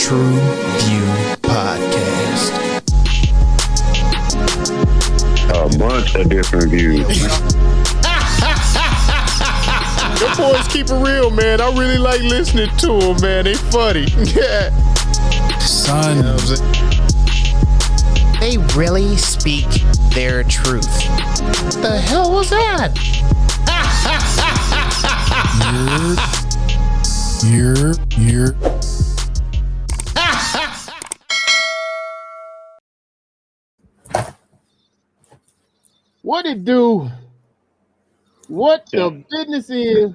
TruVue Podcat. A bunch of different views. The boys keep it real, man. I really like listening to them, man. They funny. Yeah. Son. You know what I'm saying? They really speak their truth. What the hell was that? You're. What it do? What the business is?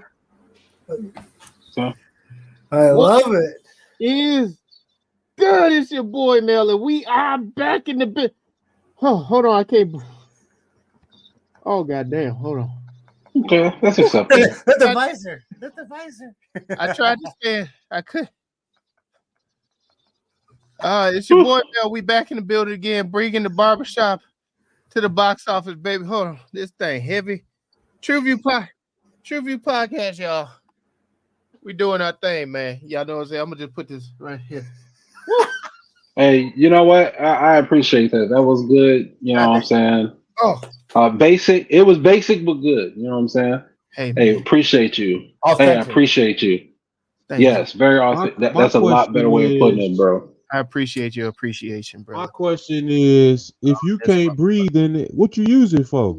I love it. Is good. It's your boy Mel, and we are back in the bit. Oh, hold on, I can't. Oh goddamn! Hold on. Okay, that's acceptable. Let the visor. I tried to stand. I could. It's your boy Mel. We back in the building again, bringing the barbershop to the box office, baby. Hold on, this thing heavy. TruVue Podcast, y'all. We doing our thing, man. Y'all know what I'm saying? I'm gonna just put this right here. Hey, you know what? I appreciate that. That was good. You know what I'm saying? Basic. It was basic, but good. You know what I'm saying? Hey, appreciate you. Hey, I appreciate you. Yes, very awesome. That's a lot better way of putting it, bro. I appreciate your appreciation, bro. My question is, if you can't breathe, then what you use it for?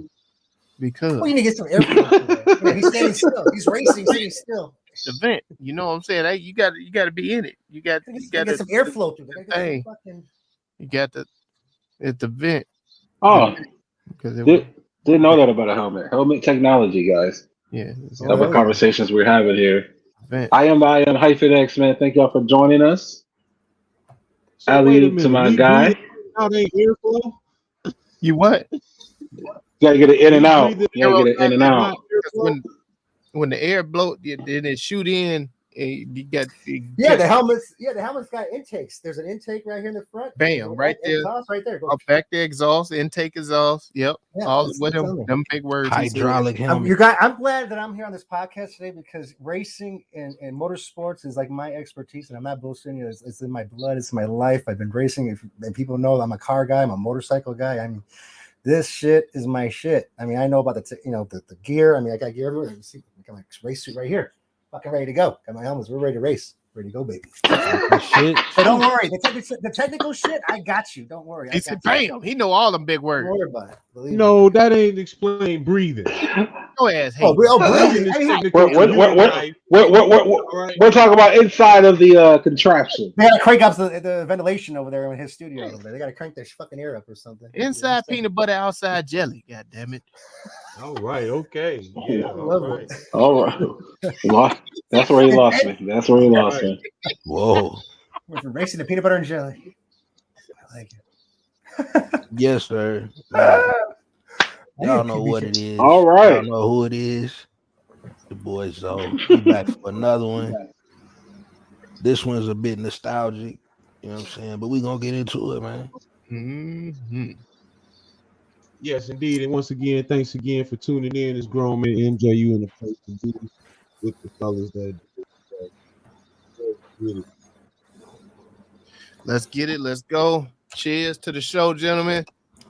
Because we need to get some airflow. He's standing still. He's racing, sitting still. The vent, you know what I'm saying? You got to be in it. You got to get some airflow through it. You got it's the vent. Oh, didn't know that about a helmet. Helmet technology, guys. Yeah, type of conversations we're having here. I am -X, man. Thank y'all for joining us. So Ali to my guy. You what? You gotta get it in and out. You gotta get it in and out. When the air blow, then it shoot in. You got the helmets. Yeah, the helmets got intakes. There's an intake right here in the front. Bam, right there. Exhaust right there. Up back the exhaust, intake exhaust. Yep. Yeah, all with them big words. Hydraulic helmet. I'm glad that I'm here on this podcast today because racing and motorsports is like my expertise, and I'm not bullshitting you. It's in my blood. It's my life. I've been racing, and people know I'm a car guy. I'm a motorcycle guy. I mean, this shit is my shit. I mean, I know about the gear. I mean, I got gear everywhere. You see, I got my race suit right here. Fucking ready to go. Got my helmets. We're ready to race. Ready to go, baby. Shit. So don't worry. The technical shit, I got you. Don't worry. He said, "Bam." He know all them big words. Don't worry about it. Believe no, that ain't explain breathing. Go ass. Breathing. We're talking about inside of the contraption. They gotta crank up the ventilation over there in his studio over there. They gotta crank their fucking air up or something. Inside peanut butter, outside jelly. God damn it. All right. Okay. Yeah. All right. That's where he lost me. Whoa. We're from racing to peanut butter and jelly. I like it. Yes, sir. Y'all know what it is. All right. Y'all know who it is. The boy Zoe. We back for another one. This one's a bit nostalgic. You know what I'm saying? But we're going to get into it, man. Mm-hmm. Yes, indeed. And once again, thanks again for tuning in. It's Grown Man MJU in the place to do with the fellas that really. Let's get it. Let's go. Cheers to the show, gentlemen.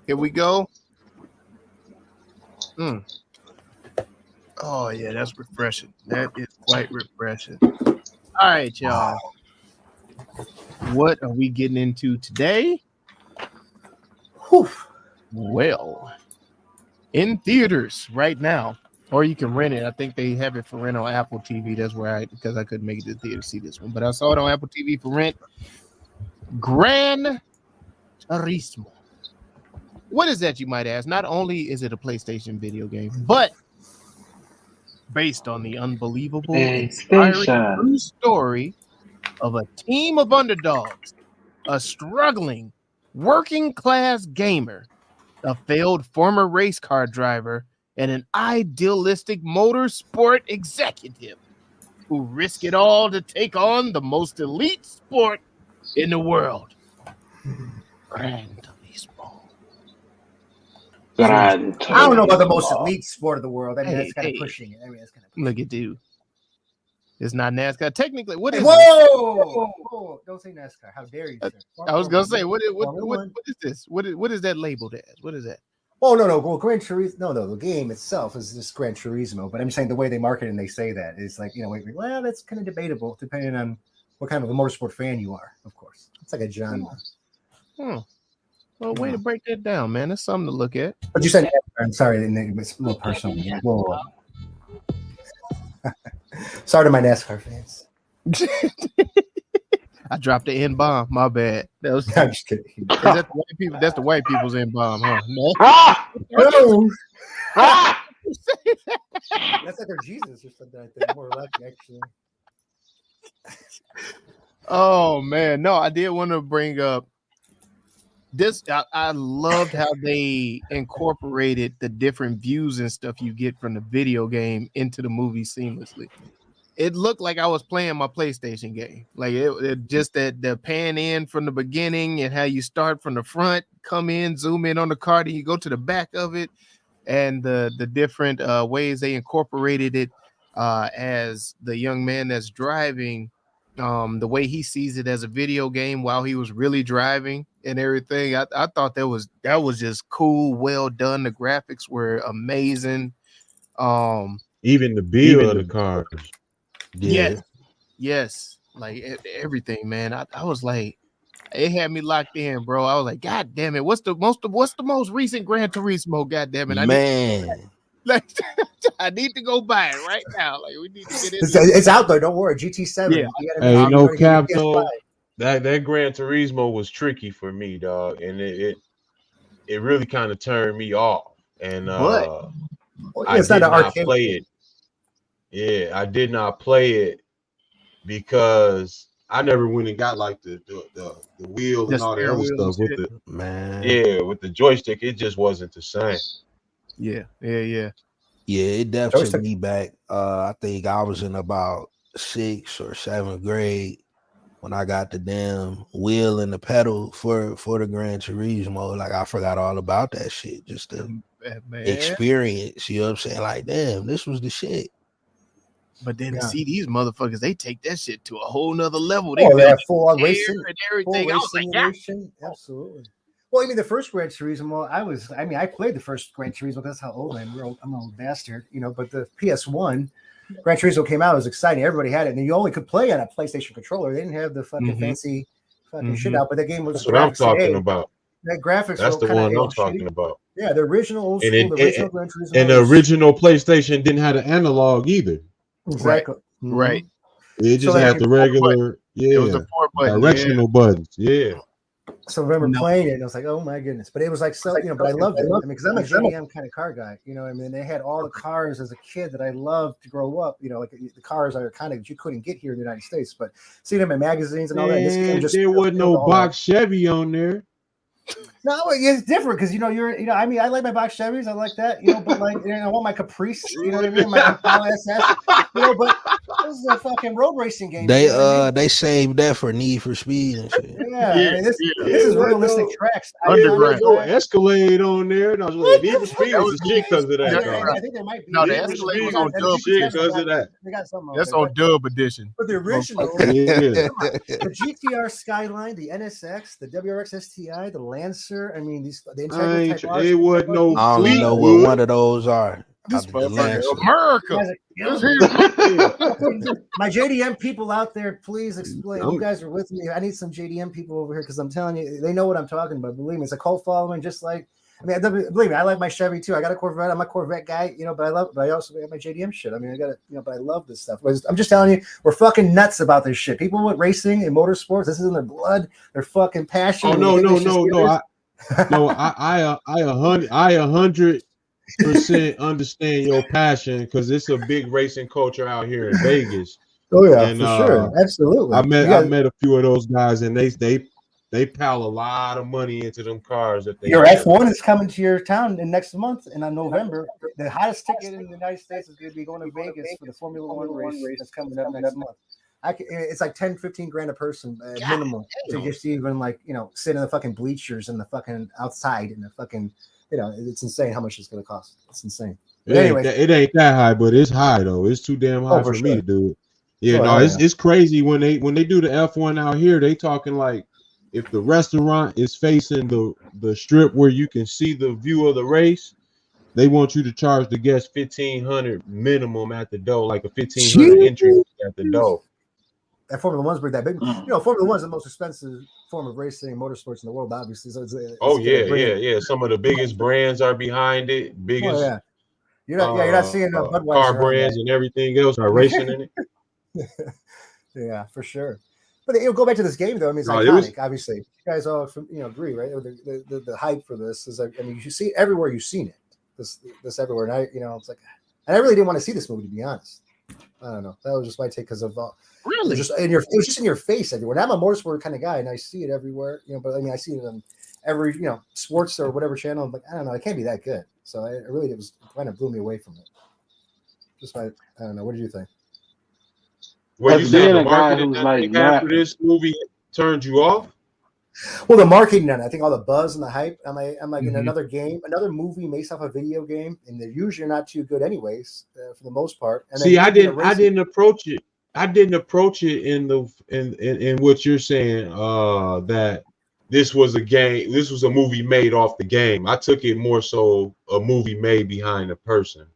Here we go. Oh, yeah, that's refreshing. That is quite refreshing. All right, y'all. What are we getting into today? Whew. Well, in theaters right now, or you can rent it. I think they have it for rent on Apple TV. That's where because I couldn't make it to the theater to see this one, but I saw it on Apple TV for rent. Gran Turismo. What is that, you might ask? Not only is it a PlayStation video game, but based on the unbelievable, inspiring true story of a team of underdogs, a struggling working-class gamer, a failed former race car driver, and an idealistic motorsport executive who risk it all to take on the most elite sport in the world. Gran Turismo. I don't know about the most elite sport of the world. I mean, that's kind of pushing it. I mean, that's kind of look at dude. It's not NASCAR. Technically, what is Whoa! Don't say NASCAR. How dare you, sir? I was gonna say, what is this? What is that labeled as? What is that? Oh no. Well, Gran Turismo. No. The game itself is just Gran Turismo. But I'm saying the way they market it and they say that is like, well, that's kind of debatable depending on what kind of a motorsport fan you are. Of course, it's like a genre. Well, way to break that down, man. That's something to look at. But you said NASCAR. I'm sorry, it's a little personal. Whoa. Sorry to my NASCAR fans. I dropped the N-bomb. My bad. I'm just kidding. Is that the white people? That's the white people's N-bomb, huh? No. That's like their Jesus or something. I think more or less, actually. Oh man, no, I did want to bring up this. I loved how they incorporated the different views and stuff you get from the video game into the movie seamlessly. It looked like I was playing my PlayStation game. Like it just that the pan in from the beginning and how you start from the front, come in, zoom in on the car, then you go to the back of it, and the different ways they incorporated it as the young man that's driving, the way he sees it as a video game while he was really driving and everything. I thought that was just cool, well done. The graphics were amazing. Even the build of the cars. Yes, like everything, man. I was like, it had me locked in, bro. I was like, God damn it, what's the most recent Gran Turismo? God damn it, I need to go buy it right now. Like we need to get it. It's out there. Don't worry, GT7. Yeah. Hey, no cap though. That Gran Turismo was tricky for me, dog, and it really kind of turned me off. And I did not play it. Yeah, I did not play it because I never went and got like the wheel and all that other stuff with the with the joystick. It just wasn't the same. Yeah, it definitely took me back. I think I was in about 6th or 7th grade when I got the damn wheel and the pedal for the Gran Turismo. Like I forgot all about that shit. Just the experience. You know what I'm saying? Like, damn, this was the shit. But then to see these motherfuckers, they take that shit to a whole nother level. They have full on racing and everything. I was like, absolutely. Well, I mean, the first Gran Turismo, I played the first Gran Turismo. That's how old I am. I'm an old bastard, But the PS1 Gran Turismo came out. It was exciting. Everybody had it, and you only could play on a PlayStation controller. They didn't have the fucking fancy fucking shit out. But the game was. That's what I'm talking about. That graphics. That's the one I'm talking about. Yeah, the original old school, the original Gran Turismo. And the original PlayStation didn't have the analog either. Exactly. Right. It just had the regular, it was the 4-button, directional buttons. Yeah. So I remember playing it, and I was like, "Oh my goodness!" But it was like so, but I loved it. I mean, because I'm a JDM kind of car guy, I mean, they had all the cars as a kid that I loved to grow up. Like the cars are kind of you couldn't get here in the United States, but seeing them in magazines and all that. This game just there wasn't no box Chevy on there. No, it's different because I mean, I like my box Chevys, I like that, but like, I want my Caprice, you know what I mean, my Impala SS, but this is a fucking road racing game. They saved that for Need for Speed and shit. Yeah, I mean, this is realistic tracks. Underground. No Escalade on there. And I was like, Need for Speed was the shit because of that. I think there might be. No, the Escalade was on dub because of that. They got something. That's on dub edition. But the original, the GTR Skyline, the NSX, the WRX STI, the Lancer. I mean, the entire type it wasn't no. I don't know what one of those are. America. My JDM people out there, please explain. You guys are with me. I need some JDM people over here because I'm telling you, they know what I'm talking about. Believe me, it's a cult following. Just like, I mean, believe me, I like my Chevy too. I got a Corvette. I'm a Corvette guy, but I also got my JDM shit. I mean, I got it, but I love this stuff. I'm just telling you, we're fucking nuts about this shit. People with racing and motorsports, this is in their blood. They're fucking passionate. Oh no. I 100% understand your passion because it's a big racing culture out here in Vegas. Oh yeah, and, for sure, absolutely. I met a few of those guys, and they pile a lot of money into them cars. Your F1 is coming to your town in next month, and on November, the hottest ticket in the United States is going to be going to Vegas for the Formula One race that's coming up next month. It's like 10-15 grand a person minimum to just even sit in the fucking bleachers and the fucking outside and the fucking it's insane how much it's going to cost. It's insane. But anyway, it ain't that high, but it's high though. It's too damn high for me to do it. Yeah, no, it's crazy when they do the F1 out here. They talking like if the restaurant is facing the strip where you can see the view of the race, they want you to charge the guests $1,500 minimum at the door, like a $1,500 entry at the door. That Formula One's big that big. Formula One's the most expensive form of racing, motorsports in the world, obviously. So yeah. Some of the biggest brands are behind it. Biggest. Oh, yeah. You're not seeing Budweiser car brands and everything else are racing in it. Yeah, for sure. But it'll go back to this game, though. I mean, it's iconic. Obviously, you guys all agree, right? The hype for this is, I mean, you see it everywhere. You've seen it. This everywhere, and it's like, and I really didn't want to see this movie, to be honest. I don't know. That was just my take because of really it was just in your face everywhere. And I'm a motorsport kind of guy, and I see it everywhere. But I mean, I see it on every sports or whatever channel. I'm like, I don't know, it can't be that good. So it kind of blew me away from it. Just I don't know. What did you think? Well, you saying the marketing that they had for this movie turned you off? Well, the marketing on it, I think all the buzz and the hype. I'm like in another game, another movie based off a video game, and they're usually not too good, anyways, for the most part. And see, I didn't approach it. I didn't approach it in what you're saying. That this was a game. This was a movie made off the game. I took it more so a movie made behind a person.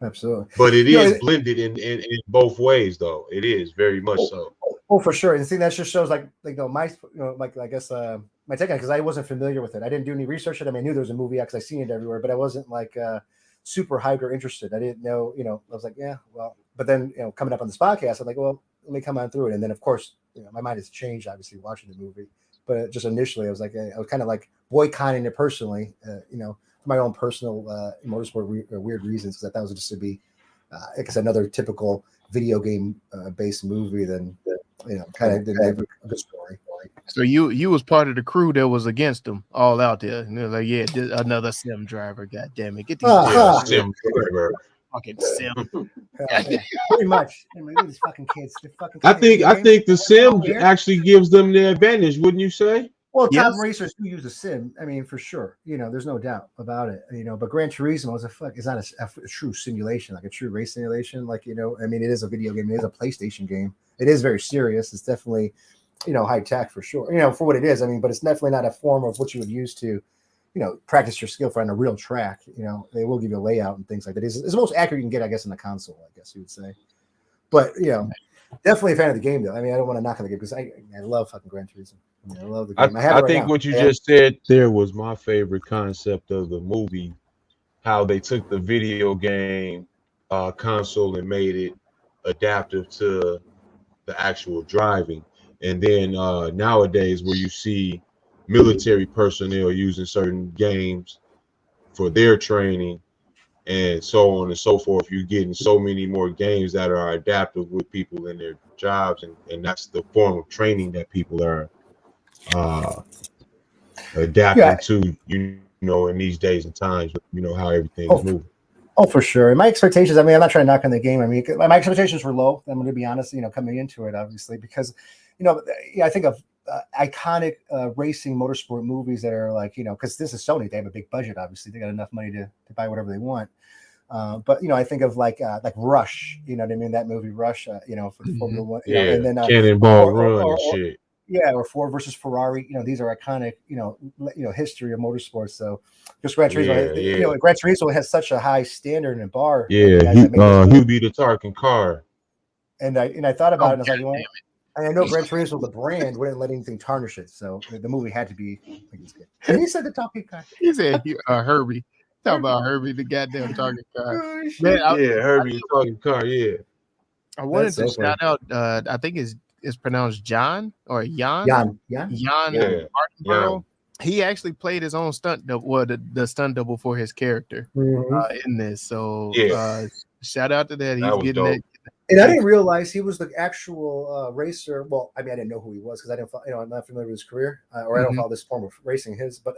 Absolutely. But it is blended in both ways, though. It is very much so. Oh, for sure. And see, that just shows my take on it, because I wasn't familiar with it. I didn't do any research. I mean, I knew there was a movie because I seen it everywhere, but I wasn't like super hyped or interested. I didn't know, I was like, yeah, well, but then, coming up on this podcast, I'm like, well, let me come on through it. And then of course, my mind has changed, obviously, watching the movie, but just initially I was like, I was kind of like boycotting it personally, for my own personal motorsport weird reasons, because I thought it was just to be, I guess, another typical video game based movie than kind of didn't have a good story. So you was part of the crew that was against them all out there, and they're like, yeah, another sim driver. God damn it, get these sim driver. Fucking sim. Pretty much. These fucking kids. I think the sim actually gives them the advantage, wouldn't you say? Well, top racers do use a sim. I mean, for sure. There's no doubt about it. But Gran Turismo is not a true simulation, like a true race simulation. Like, I mean, it is a video game. It is a PlayStation game. It is very serious. It's definitely, high tech for sure. For what it is. I mean, but it's definitely not a form of what you would use to, practice your skill for on a real track. They will give you a layout and things like that. It's the most accurate you can get, I guess, in the console, I guess you would say. But, definitely a fan of the game, though. I mean, I don't want to knock on the game because I love fucking Gran Turismo. I love the game. I think what you just said there was my favorite concept of the movie, how they took the video game console and made it adaptive to the actual driving. And then nowadays where you see military personnel using certain games for their training and so on and so forth, you're getting so many more games that are adaptive with people in their jobs, and that's the form of training that people are adapting to, in these days and times, how everything is moving. Oh, for sure. And my expectations, I mean, I'm not trying to knock on the game. I mean, my expectations were low. I'm going to be honest, coming into it, obviously, because, I think of iconic racing motorsport movies that are like, because this is Sony, they have a big budget, obviously. They got enough money to buy whatever they want. But, I think of like Rush, you know what I mean? That movie Rush, for the Formula One. And then Cannonball Run and shit. Yeah, or Ford versus Ferrari. These are iconic, history of motorsports. So just Gran Turismo, Gran Turismo has such a high standard and bar. Yeah, he'll be the talking car. And I thought about it, and I was like, and I know Gran Turismo, the brand, wouldn't let anything tarnish it. So the movie had to be like this good. And he said the talking car. He said Herbie. Talk about Herbie, the goddamn talking car. Herbie, the talking car. Yeah. I wanted to shout out. I think it's pronounced John or Jann. Jann. Martin. He actually played his own stunt double, the stunt double for his character in this. So shout out to that. He's getting that. And I didn't realize he was the actual racer. Well, I mean, I didn't know who he was because I didn't, I'm not familiar with his career, or I don't follow this form of racing his. But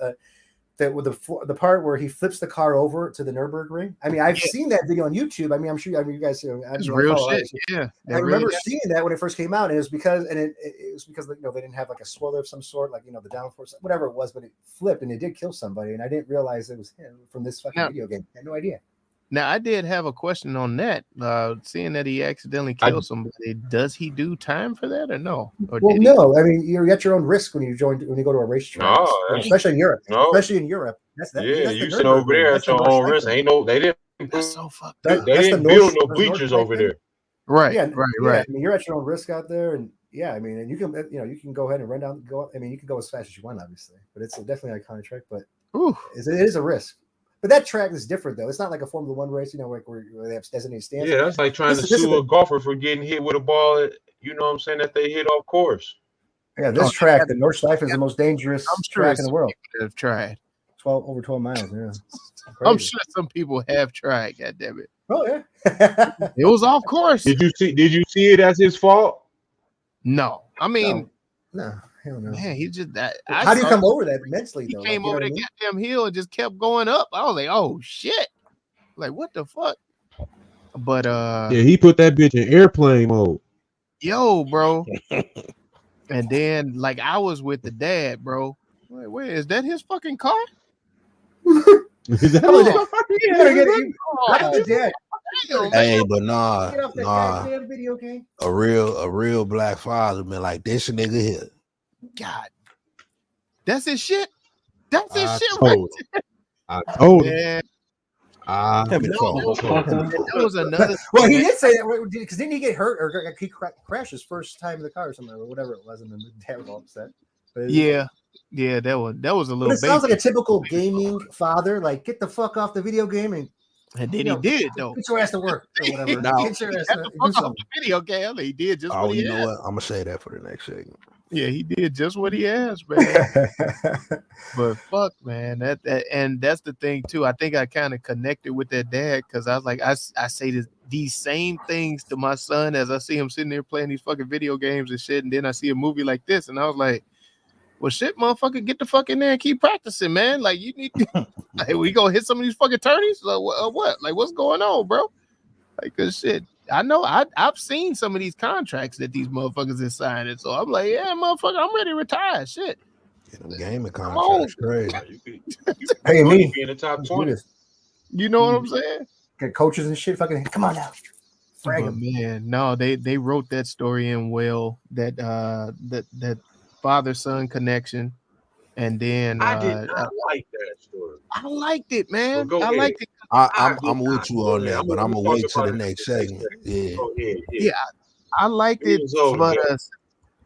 that with the part where he flips the car over to the Nürburgring. I mean, I've seen that video on YouTube. I mean, I'm sure you guys. It's real shit. Yeah, I remember seeing that when it first came out, and it was because they didn't have like a spoiler of some sort, like the downforce, whatever it was, but it flipped and it did kill somebody, and I didn't realize it was him from this fucking video game. I had no idea. Now, I did have a question on that. Seeing that he accidentally killed somebody, does he do time for that or no? Or no. I mean, you're at your own risk when you go to a racetrack, especially in Europe. Especially in Europe, that's you sit over there at your own risk. Ain't no, they didn't. That's so fucked up. They didn't build no bleachers over there. Right. Yeah, right. I mean, you're at your own risk out there, and I mean, and you can go ahead and run down. I mean, you can go as fast as you want, obviously, but it's definitely an iconic track. But it is a risk. But that track is different, though. It's not like a Formula One race, like where they have designated stands. Yeah, that's like trying to sue a golfer for getting hit with a ball. You know what I'm saying? That they hit off course. Yeah, this track, the Nordschleife, is the most dangerous track in the world. Have tried over 12 miles. Yeah, I'm sure some people have tried. God damn it! Oh yeah, it was off course. Did you see it as his fault? No, I mean, no. Hell no. Man, he just that. How do you come over that mentally? He came over the goddamn hill and just kept going up. I was like, oh shit! Like what the fuck? But he put that bitch in airplane mode. Yo, bro. And then like I was with the dad, bro. Wait, is that his fucking car? Is that Hey, but nah. A real black father been like this nigga here. God, that's his shit. That's his shit. I told him. That was another. Well, he did say that because didn't he get hurt or he crashed his first time in the car or something or whatever it was, and then the dad was all upset. Yeah, that was a little. But it sounds like a typical gaming father. Like, get the fuck off the video game and then he did though. Get your ass to work or whatever. Get your ass to do something. The video game. He did just. Oh, you know what? I'm gonna say that for the next segment. Yeah, he did just what he asked, man. But fuck, man, that and that's the thing too. I think I kind of connected with that dad because I was like, I say these same things to my son as I see him sitting there playing these fucking video games and shit, and then I see a movie like this, and I was like, well, shit, motherfucker, get the fuck in there and keep practicing, man. Like you need, like, we gonna hit some of these fucking turnies, or what? Like what's going on, bro? Like, cause shit. I know I've seen some of these contracts that these motherfuckers are signing, so I'm like, yeah, motherfucker, I'm ready to retire. Shit, them gaming contracts, crazy. Hey, me be in the top 20. You know what I'm saying? Get coaches and shit. Fucking come on now, man. No, they wrote that story in well. That father son connection, and then I did not like that story. I liked it, man. I liked it. I'm with you on that, but I'm gonna wait till the next segment. Yeah, I liked it for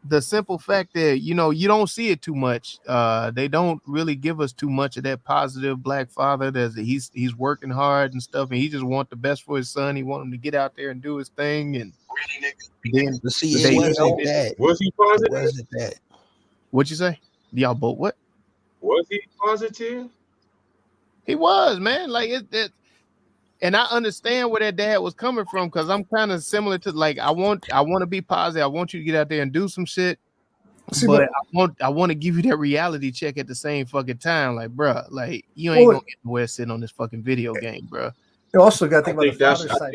the simple fact that you don't see it too much. They don't really give us too much of that positive black father. He's working hard and stuff, and he just want the best for his son. He want him to get out there and do his thing. And then was he positive? Was it that? What'd you say? Y'all both what? Was he positive? He was, man. Like it, and I understand where that dad was coming from because I'm kind of similar to like I want to be positive. I want you to get out there and do some shit, but I want to give you that reality check at the same fucking time. Like, bro, like you ain't gonna get nowhere sitting on this fucking video game, bro. You also got to think about the father's side.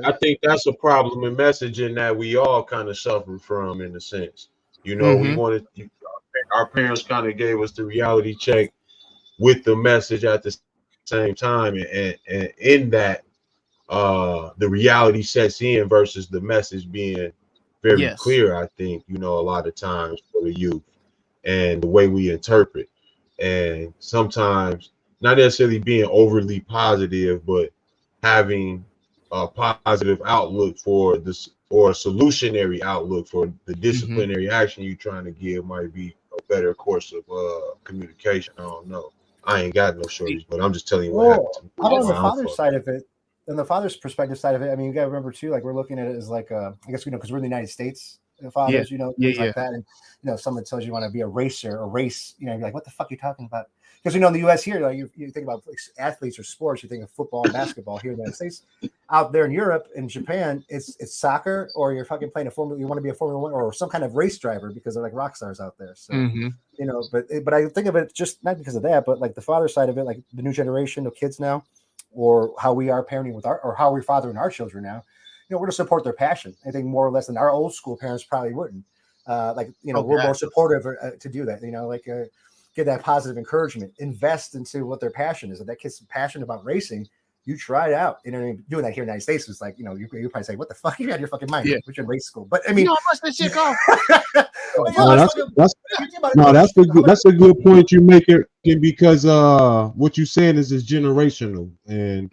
I think that's a problem in messaging that we all kind of suffer from in a sense. We wanted our parents kind of gave us the reality check with the message at the same time, and in that the reality sets in versus the message being very clear. I think a lot of times for the youth and the way we interpret, and sometimes not necessarily being overly positive, but having a positive outlook for this or a solutionary outlook for the disciplinary action you're trying to give might be a better course of communication. I don't know. I ain't got no shorties, but I'm just telling you what happened. How about on the father's side of it? On the father's perspective side of it, I mean, you got to remember too, like we're looking at it as like, I guess because we're in the United States, fathers, things like that, and someone tells you want to be a racer or race, you're like, what the fuck are you talking about? Because in the U.S. here, like you think about athletes or sports, you think of football and basketball here in the United States. Out there in Europe and Japan, it's soccer, or you're fucking playing you want to be a Formula One or some kind of race driver because they're like rock stars out there. So but I think of it just not because of that, but like the father side of it, like the new generation of kids now, or how we are parenting with or how we're fathering our children now. We're going to support their passion. I think more or less than our old school parents probably wouldn't. We're more supportive to do that. Give that positive encouragement, invest into what their passion is. If that kid's passionate about racing, You try it out. You know what I mean? Doing that here in the United States is like, you know, you probably say, what the fuck? You're out of your fucking mind. Yeah. Which in race school. But I mean, how much that shit cost? That's a good point you make it, because what you're saying is generational, and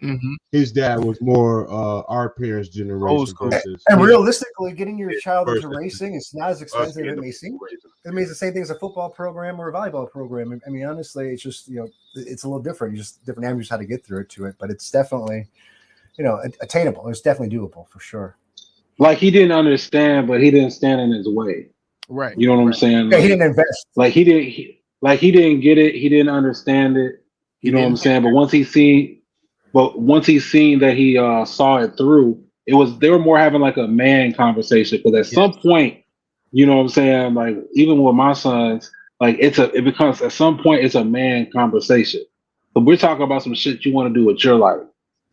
his dad was more our parents' generation versus. And realistically, getting your child into racing is not as expensive as it may seem. It means the same thing as a football program or a volleyball program. I mean, honestly, it's just, you know, it's a little different. You just different avenues how to get through it to it, but it's definitely, you know, attainable. It's definitely doable for sure. Like he didn't understand, but he didn't stand in his way. Right. You know what I'm saying? Yeah, he didn't invest. Like he didn't get it. He didn't understand it. You know what I'm saying? But once he seen that he saw it through, they were more having like a man conversation. Because at some point, you know what I'm saying? Like even with my sons, like it becomes at some point it's a man conversation. But we're talking about some shit you want to do with your life.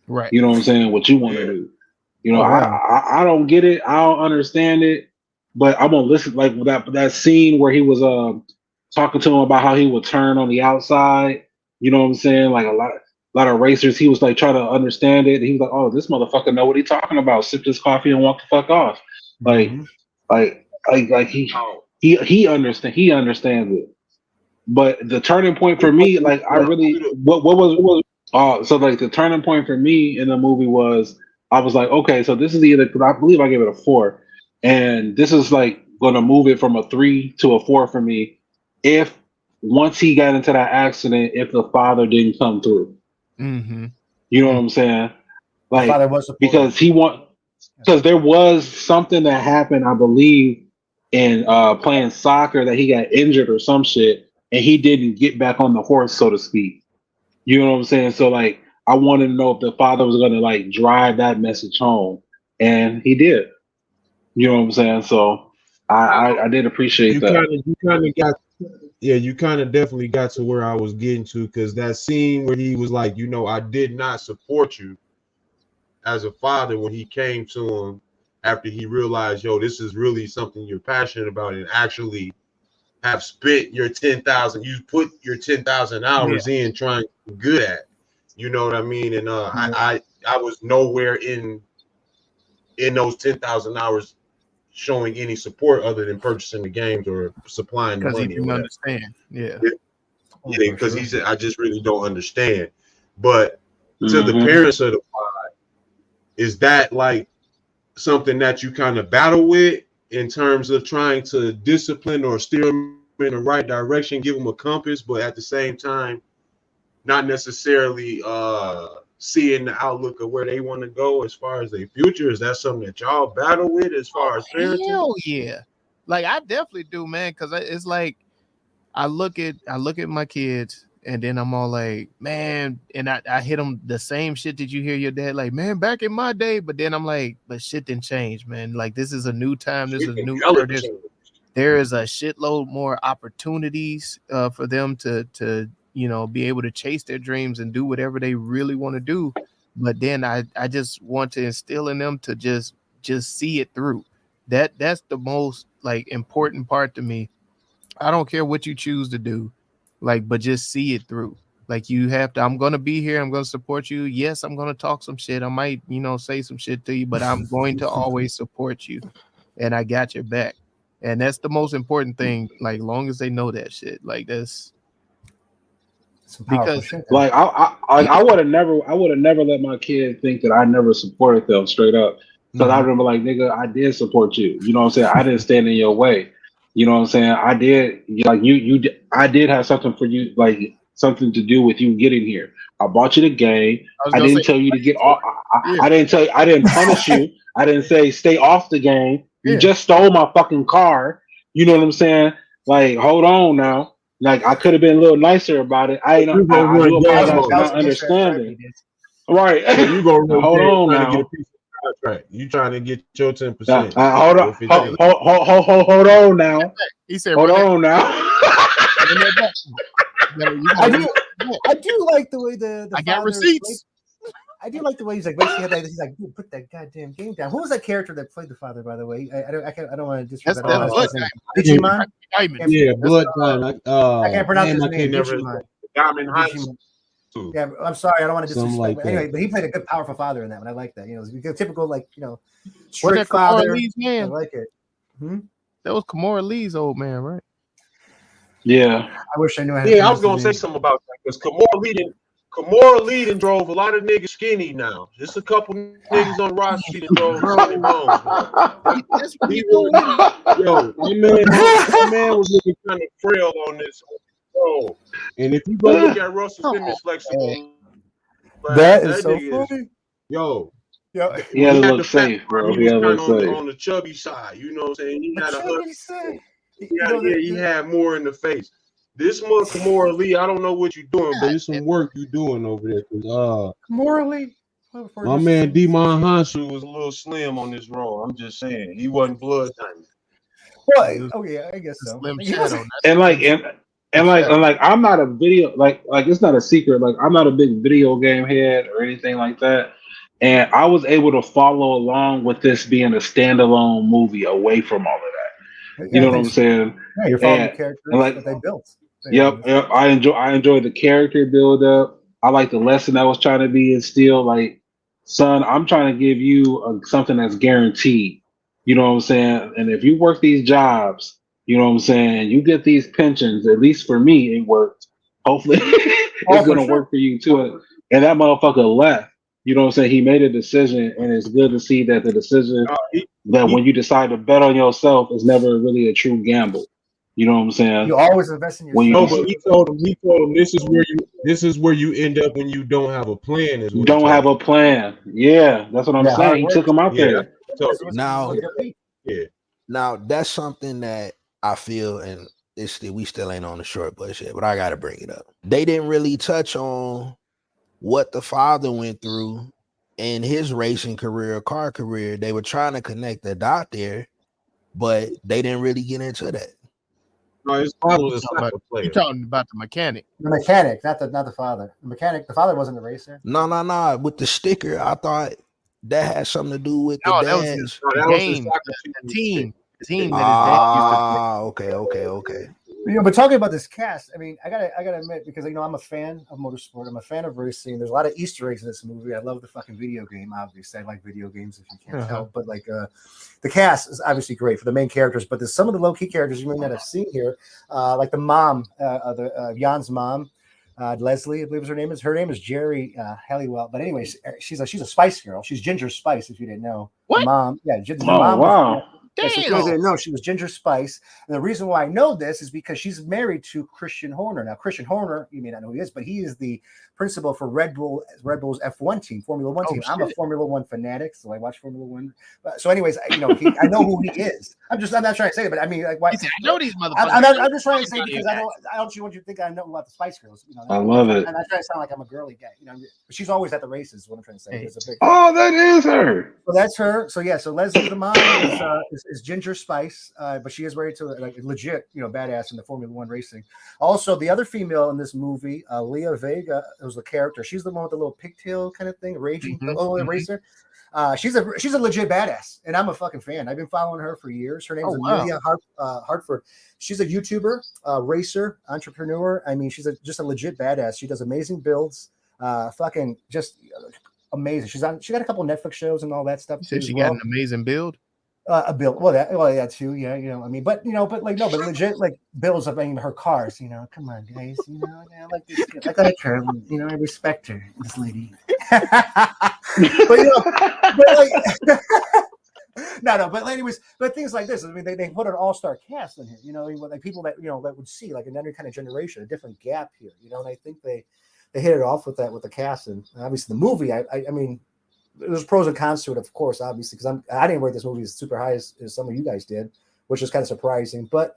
Right. You know what I'm saying? What you want to do. You know, I don't get it. I don't understand it. But I'm gonna listen. Like that scene where he was talking to him about how he would turn on the outside. You know what I'm saying? Like a lot of racers, he was like trying to understand it. And he was like, "Oh, this motherfucker know what he's talking about. Sip his coffee and walk the fuck off." Like he understands. He understands it. But the turning point for me, like I really, what was so like the turning point for me in the movie was I was like, okay, so this is either, because I believe I gave it a 4. And this is like going to move it from a 3 to a 4 for me. If once he got into that accident, if the father didn't come through, you know what I'm saying? Like because there was something that happened, I believe, in playing soccer that he got injured or some shit, and he didn't get back on the horse, so to speak. You know what I'm saying? So like, I wanted to know if the father was going to like drive that message home, and he did. You know what I'm saying? So I did appreciate that. You kind of definitely got to where I was getting to, because that scene where he was like, you know, I did not support you as a father, when he came to him after he realized, yo, this is really something you're passionate about, and actually have spent your 10,000, you put your 10,000 hours in trying to be good at. You know what I mean? And I was nowhere in those 10,000 hours showing any support other than purchasing the games or supplying the money. Because he didn't understand. Yeah, because he said, I just really don't understand. But to the parents of the pod, is that like something that you kind of battle with in terms of trying to discipline or steer them in the right direction, give them a compass, but at the same time, not necessarily seeing the outlook of where they want to go as far as their future? Is that something that y'all battle with as far as parenting? Hell yeah. Like I definitely do, man, because it's like I look at my kids, and then I'm all like, man, and I hit them the same shit that you hear your dad like, man, back in my day. But then I'm like, but shit didn't change, man. Like this is a new time. This is a new era. There is a shitload more opportunities for them to you know, be able to chase their dreams and do whatever they really want to do. But then I just want to instill in them to just see it through. That's the most like important part to me. I don't care what you choose to do, like, but just see it through. Like you have to, I'm going to be here. I'm going to support you. Yes, I'm going to talk some shit. I might, you know, say some shit to you, but I'm going to always support you, and I got your back. And that's the most important thing. Like, long as they know that shit, like that's because like I would have never let my kid think that I never supported them straight up. Because I remember like, nigga, I did support you. You know what I'm saying? I didn't stand in your way. You know what I'm saying? I did, like I did have something for you, like something to do with you getting here. I bought you the game. I didn't tell you to get off. I didn't punish you. I didn't say stay off the game. You just stole my fucking car. You know what I'm saying? Like, hold on now. Like, I could have been a little nicer about it. I do apologize for not understanding. Right. You gonna hold on now. You trying to get your 10%. Hold on now. He said, hold on now. I do like the way the I got receipts. I do like the way he's like, basically, he's like, dude, put that goddamn game down. Who was that character that played the father, by the way? I don't want to disrespect. Yeah, Blood Diamond. I can't pronounce his name. Diamond Heights. too. Yeah, I'm sorry, I don't want to disrespect. Like but anyway, but he played a good, powerful father in that one. I like that. You know, typical Kamora strict father. Lee's man? I like it. That was Kamora Lee's old man, right? Yeah. I wish I knew how to. Yeah, I was gonna say something about that because Kamora Lee drove a lot of niggas skinny now. Just a couple niggas on roster that drove skinny bones. That's what he doing. Yo, my man was looking kind of frail on this. Bro. And if you go look at Russell Simmons flexible, that is so funny. Yo. He had to look safe, bro. He was kind of on the chubby side. You know what I'm saying? He had a chubby side. He had more in the face. This month, Kamora Lee, I don't know what you're doing, but it's some work you're doing over there. Kamora Lee. My man Demon Hansu was a little slim on this role. I'm just saying. He wasn't blood diamond. Well, oh yeah, I guess so. And I'm not a video like it's not a secret. Like I'm not a big video game head or anything like that. And I was able to follow along with this being a standalone movie away from all of that. You know what I'm saying? Yeah, you're following the characters that they built. Yep, I enjoy the character build up. I like the lesson that was trying to be instilled. Like, son, I'm trying to give you something that's guaranteed. You know what I'm saying? And if you work these jobs, you know what I'm saying, you get these pensions. At least for me, it worked. Hopefully, it's gonna work for you too. And that motherfucker left. You know what I'm saying? He made a decision, and it's good to see that the decision when you decide to bet on yourself is never really a true gamble. You know what I'm saying? You always invest in yourself. But he told him this is where you end up when you don't have a plan. Don't have a plan. Yeah, that's what I'm saying. He took him out there. Now that's something that I feel, and we still ain't on the short bus yet, but I gotta bring it up. They didn't really touch on what the father went through in his racing career, car career. They were trying to connect the dot there, but they didn't really get into that. No, his father was a soccer player. You're talking about the mechanic. The mechanic, not the father. The mechanic, the father wasn't a racer. No. With the sticker, I thought that had something to do with the dads. That was the team. The team that his dad used to play. Okay. You know, but talking about this cast, I mean, I gotta admit, because I'm a fan of motorsport, I'm a fan of racing. There's a lot of Easter eggs in this movie. I love the fucking video game. Obviously, I like video games if you can't tell. But the cast is obviously great for the main characters. But there's some of the low key characters you may not have seen here, like the mom, Jann's mom, Leslie, I believe her name is. Her name is Jerry Halliwell. But anyways, she's a Spice Girl. She's Ginger Spice, if you didn't know. What? The mom, yeah, the mom. Wow. Yeah, so I didn't know she was Ginger Spice, and the reason why I know this is because she's married to Christian Horner. Now, Christian Horner, you may not know who he is, but he is the principal for Red Bull's F1 team, Formula One team. I'm a Formula One fanatic, so I watch Formula One. So, anyways, I know who he is. I'm not trying to say it, but I mean, like, why? I know these motherfuckers. I'm just trying to say because I don't want you to think I know about the Spice Girls. I love it. I'm not trying to sound like I'm a girly guy. But she's always at the races. Is what I'm trying to say. Hey. That is her. So that's her. So yeah. So Leslie, the mom, is Ginger Spice, but she is married to legit, badass in the Formula One racing. Also, the other female in this movie, Leah Vega, was the character. She's the one with the little pigtail kind of thing, raging racer. She's a legit badass, and I'm a fucking fan. I've been following her for years. Her name is Amelia Hartford. She's a YouTuber, racer, entrepreneur. I mean, she's just a legit badass. She does amazing builds. Fucking just amazing. She got a couple of Netflix shows and all that stuff. Said she got an amazing build. A build, that too, yeah, I mean, but legit, like builds of her cars, come on, guys, I like this, I like her, I respect her, this lady, but anyways, but things like this, I mean, they put an all-star cast in here, like people that that would see like another kind of generation, a different gap here, and I think they hit it off with the cast, and obviously the movie, I mean. There's pros and cons to it, of course, obviously, because I didn't rate this movie as super high as some of you guys did, which is kind of surprising. But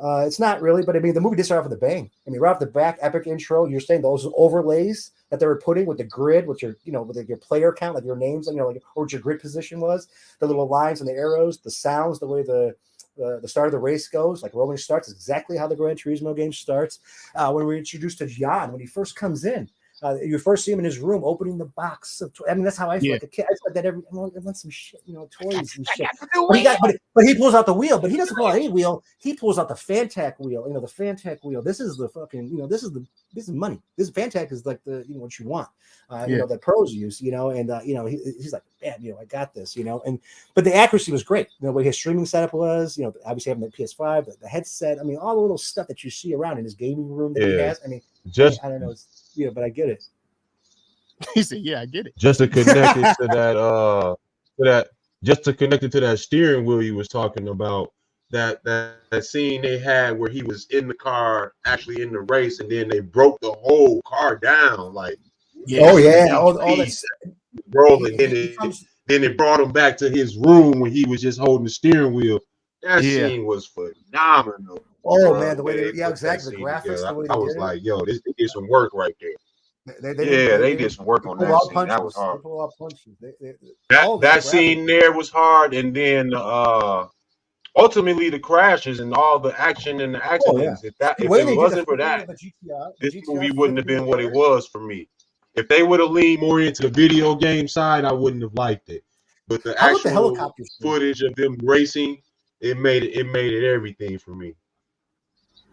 it's not really. But I mean, the movie did start off with a bang. I mean, right off the back, epic intro. You're saying those overlays that they were putting with the grid, with your with your player count, like your names, or what your grid position was, the little lines and the arrows, the sounds, the way the start of the race goes, like rolling starts, exactly how the Gran Turismo game starts. When we're introduced to Jann, when he first comes in. You first see him in his room opening the box of I mean, that's how I feel like a kid. I feel like that I want some shit, toys and shit. But he pulls out the wheel, but he doesn't pull out any wheel. He pulls out the Fantac wheel, the Fantac wheel. This is the fucking, this is the this is money. This Fantac is like the what you want, that pros use, and he's like, man, I got this, but the accuracy was great. What his streaming setup was, obviously having the PS5, the headset. I mean, all the little stuff that you see around in his gaming room that he has. I mean, I don't know, but I get it. He said, "Yeah, I get it." Just to connect it to that steering wheel you was talking about. That scene they had where he was in the car, actually in the race, and then they broke the whole car down. Like, all that rolling. Then it brought him back to his room when he was just holding the steering wheel. That scene was phenomenal. Oh man, the way exactly. The graphics. The way I was like, yo, they did some work right there. They did some work on that scene. That was hard. That scene there was hard, and then ultimately the crashes and all the action and the accidents. If it wasn't for that, this movie wouldn't have been what it was for me. If they would have leaned more into the video game side, I wouldn't have liked it. But the actual footage of them racing, it made it everything for me.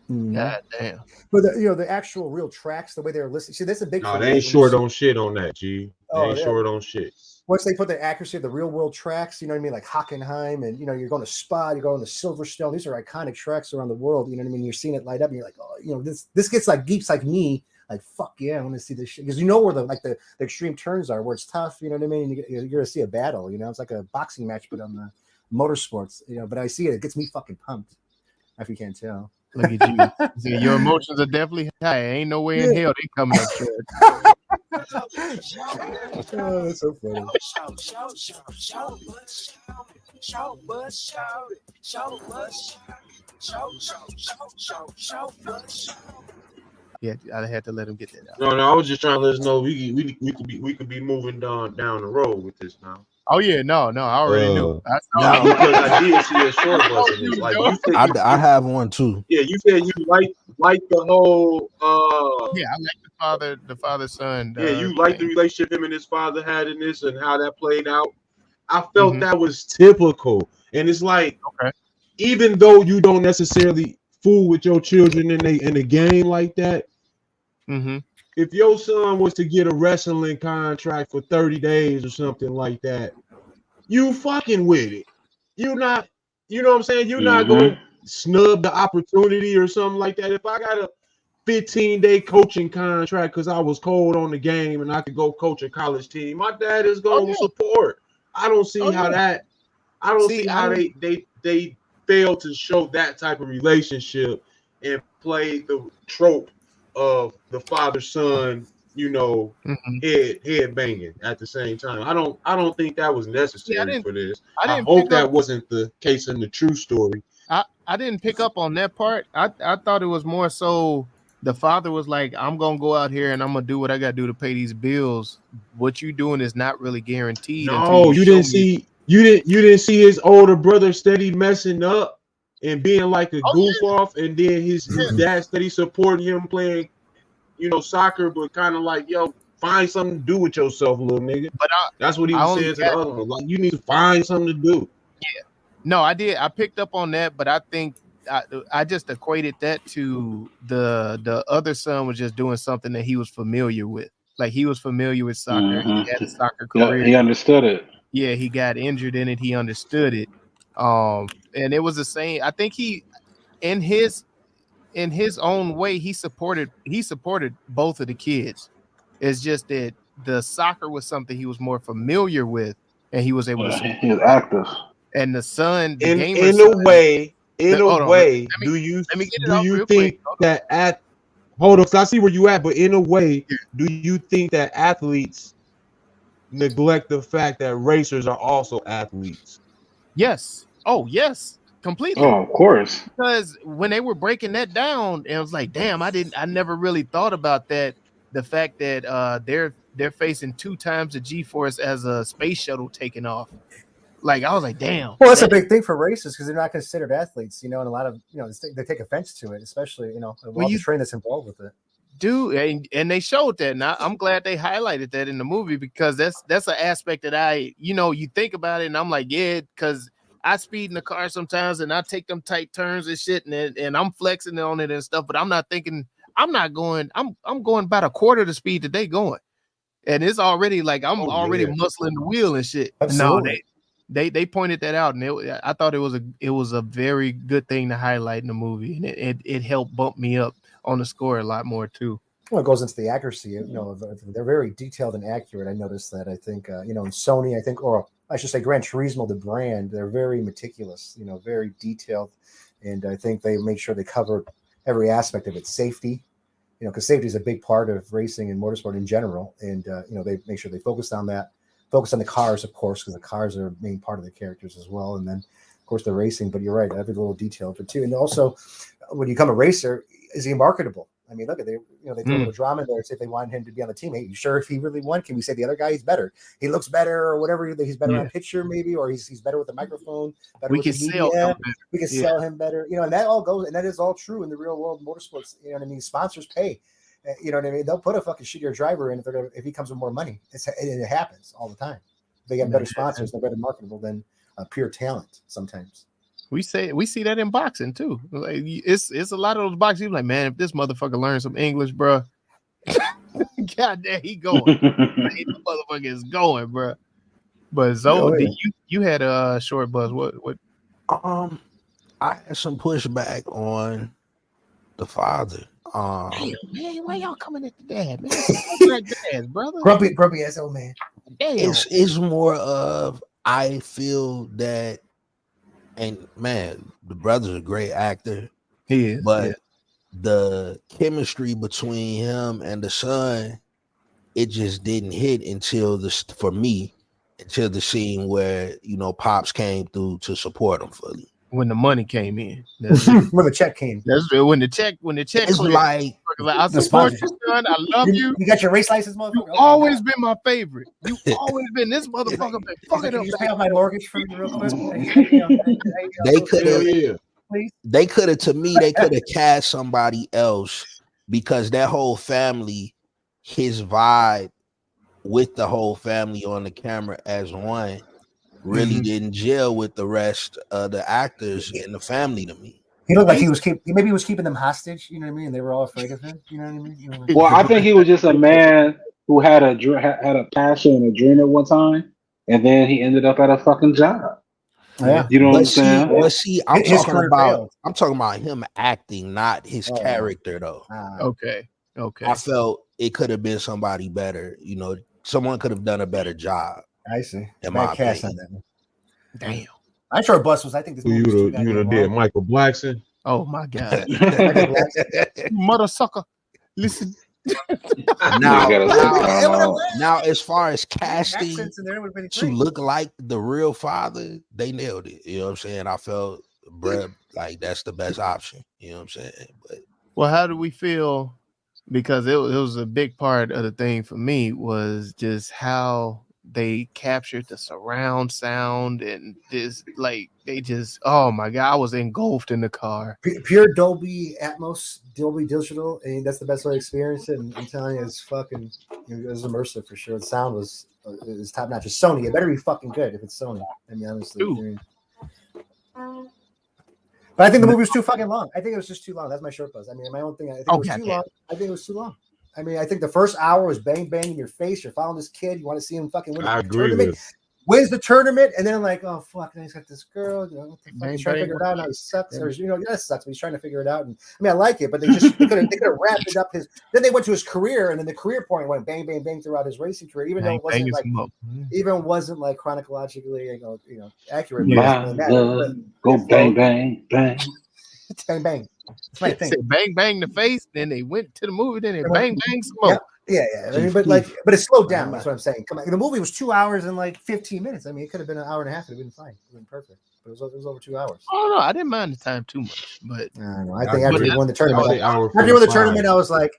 God damn. But the actual real tracks, the way they're listed. See, that's a big. No, they ain't short on shit on that, G. They ain't short on shit. Once they put the accuracy of the real world tracks, you know what I mean, like Hockenheim, and you're going to Spa, you're going to Silverstone. These are iconic tracks around the world. You know what I mean? You're seeing it light up, and you're like, oh, this gets like geeks like me, like fuck yeah, I want to see this shit because where the extreme turns are, where it's tough. You know what I mean? You're going to see a battle. It's like a boxing match, but on the motorsports. But I see it gets me fucking pumped. If you can't tell. Look at you. See, your emotions are definitely high. Ain't no way in hell they coming up short. Oh, that's so funny. Yeah, I had to let him get that out. No, I was just trying to let us know we could be moving down the road with this now. Oh yeah, no, I already knew. Because I did see a short bus in this. Like I have one too. Yeah, you said you like the whole. Yeah, I like the father son. You like the relationship him and his father had in this and how that played out. I felt that was typical, and it's like, even though you don't necessarily fool with your children in a game like that. Mm-hmm. If your son was to get a wrestling contract for 30 days or something like that, you fucking with it. You're not, you know what I'm saying? You're not going to snub the opportunity or something like that. If I got a 15-day coaching contract because I was cold on the game and I could go coach a college team, my dad is going to support. I don't see how they fail to show that type of relationship and play the trope of the father-son, head banging at the same time. I don't think that was necessary for this. I hope that wasn't the case in the true story. I didn't pick up on that part. I thought it was more so the father was like, I'm gonna go out here and I'm gonna do what I gotta do to pay these bills. What you doing is not really guaranteed. No, you didn't see his older brother steady messing up and being like a goof off, and then his dad steady supporting him playing, soccer, but kind of like, yo, find something to do with yourself, little nigga. But that's what he was saying to the other one. Like, you need to find something to do. Yeah. No, I did. I picked up on that, but I think I just equated that to the other son was just doing something that he was familiar with. Like, he was familiar with soccer. Mm-hmm. He had a soccer career. Yeah, he understood it. Yeah, he got injured in it. He understood it. And it was the same. I think he, in his own way, he supported both of the kids. It's just that the soccer was something he was more familiar with, and he was able to support. He was active. And the son, in a way, do you think that hold on, so I see where you at, but in a way, do you think that athletes neglect the fact that racers are also athletes? Yes. Oh, yes. Completely. Oh, of course. Because when they were breaking that down, it was like, damn, I never really thought about that. The fact that they're facing 2 times the G-force as a space shuttle taking off. Like, I was like, damn. Well, that's a big thing for racers because they're not considered athletes, and a lot of they take offense to it, especially the train that's involved with it. Dude, and they showed that, and I'm glad they highlighted that in the movie because that's an aspect that you think about it, and I'm like, yeah, because I speed in the car sometimes, and I take them tight turns and shit, and I'm flexing on it and stuff, but I'm not thinking I'm not going. I'm going about a quarter the speed that they going, and it's already like I'm already muscling the wheel and shit. Absolutely. No, they pointed that out, and I thought it was a very good thing to highlight in the movie, and it helped bump me up on the score a lot more too. Well, it goes into the accuracy. They're very detailed and accurate. I noticed that. I think in Sony, I think, or I should say, Gran Turismo, the brand, they're very meticulous. Very detailed, and I think they make sure they cover every aspect of it. Safety, because safety is a big part of racing and motorsport in general, and they make sure they focus on that. Focus on the cars, of course, because the cars are a main part of the characters as well. And then, of course, the racing. But you're right, every little detail of it too. And also, when you become a racer, is he marketable? I mean, look at they throw a little drama in there. Say if they want him to be on the team. Hey, you sure if he really won? Can we say the other guy he's better? He looks better, or whatever. He's better on picture, maybe, or he's better with the microphone. Better we with can the sell media. him better. We can sell him better. And that all goes, and that is all true in the real world motorsports. You know what I mean? Sponsors pay. You know what I mean? They'll put a fucking shittier driver in if he comes with more money. It happens all the time. They get better sponsors. They're better marketable than pure talent sometimes. We see that in boxing too. Like it's a lot of those boxers. You're like, man, if this motherfucker learns some English, bro, god damn, he going. The motherfucker is going, bro. But Zoe, you had a short buzz. What? I had some pushback on the father. Damn, man, why y'all coming at the dad, man? Dad, brother. Grumpy ass old man. Damn. It's more of I feel that, and man, the brother's a great actor. He is, but the chemistry between him and the son, it just didn't hit until the scene where Pops came through to support him fully. When the money came in, when the check came. That's when the check. It's like I support you, son. I love you. You got your race license, motherfucker. You've always been my favorite. You always been this motherfucker. Fucking up. You pay off my mortgage for me real quick. They could have cast somebody else, because that whole family, his vibe with the whole family on the camera as one, really didn't gel with the rest of the actors in the family to me. He looked like he was keeping them hostage. You know what I mean? They were all afraid of him. You know what I mean? Well, I think he was just a man who had a passion and a dream at one time, and then he ended up at a fucking job. Yeah, you know what I'm saying? But see, I'm talking about him acting, not his character, though. Okay. I felt it could have been somebody better. Someone could have done a better job. I see. In my cast on that. Damn. I sure bus was. I think this movie was you would have did Michael Blackson. Oh my god, mother sucker! Listen. now, as far as casting to look like the real father, they nailed it. You know what I'm saying? I felt, bruh, like that's the best option. You know what I'm saying? But well, how do we feel? Because it was a big part of the thing for me was just how they captured the surround sound and this, like they just, oh my god, I was engulfed in the car. Pure Dolby Atmos, Dolby Digital, and that's the best way to experience it. And I'm telling you, it's fucking, it was immersive for sure. The sound was top notch. It's Sony. It better be fucking good if it's Sony. I mean, honestly. But I think the movie was too fucking long. I think it was just too long. That's my short buzz. I mean, my own thing. I think it was too long. I think it was too long. I mean, I think the first hour was bang, bang in your face. You're following this kid. You want to see him fucking win the tournament. Wins the tournament, and then I'm like, oh fuck, and he's got this girl. He's trying to figure it out. Now he sucks, or that sucks. But he's trying to figure it out. And I mean, I like it, but they could have wrapped it up. Then they went to his career, and then the career point went bang, bang, bang throughout his racing career, even though it wasn't like chronologically, accurate. Go bang, bang, bang, bang, bang. That's my thing. Bang, bang the face. Then they went to the movie. Then they bang, bang some more. Yeah. I mean, but it slowed down. That's what I'm saying. Come on, the movie was 2 hours and like 15 minutes. I mean, it could have been an hour and a half. It'd have been fine. It would have been perfect. But it was over 2 hours. Oh no, I didn't mind the time too much. But I think after he won the tournament, I was like,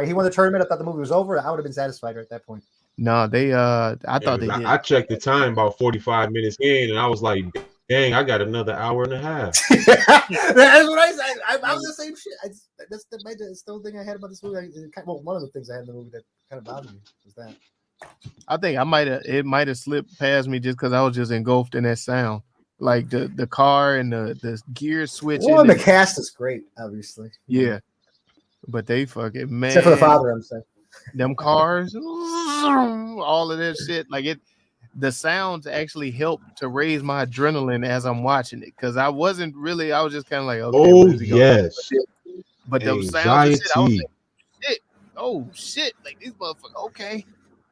he won the tournament. I thought the movie was over. I would have been satisfied at that point. No, they. I thought they did. I checked the time about 45 minutes in, and I was like, dang, I got another hour and a half. That's what I said. I was the same shit. That's the whole thing I had about this movie. One of the things I had in the movie that kind of bothered me was that. I think it might have slipped past me just because I was just engulfed in that sound, like the car and the gear switching. Well, and the cast is great, obviously. Yeah, But they fucking man. Except for the father, I'm saying. Them cars, all of that shit. Like it, the sounds actually helped to raise my adrenaline as I'm watching it because I wasn't really. I was just kind of like, okay, oh yes, but those sounds and shit, I was like, shit, oh shit, like these motherfuckers.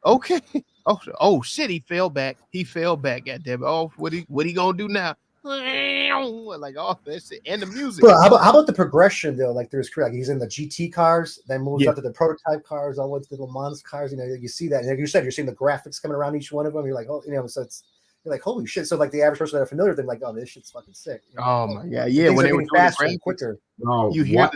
Okay, oh shit, he fell back. Goddamn it. Oh, what he gonna do now? Like all that shit and the music. But how about the progression though? Like there's like he's in the GT cars, then moves up to the prototype cars, all the way to the Le Mans cars. You know, you see that. And like you said, you're seeing the graphics coming around each one of them. You're like, oh, you know, so you're like, holy shit. So like the average person that are familiar with them, like, oh, this shit's fucking sick. You know? Oh my god, yeah. When they were faster and quicker, you hear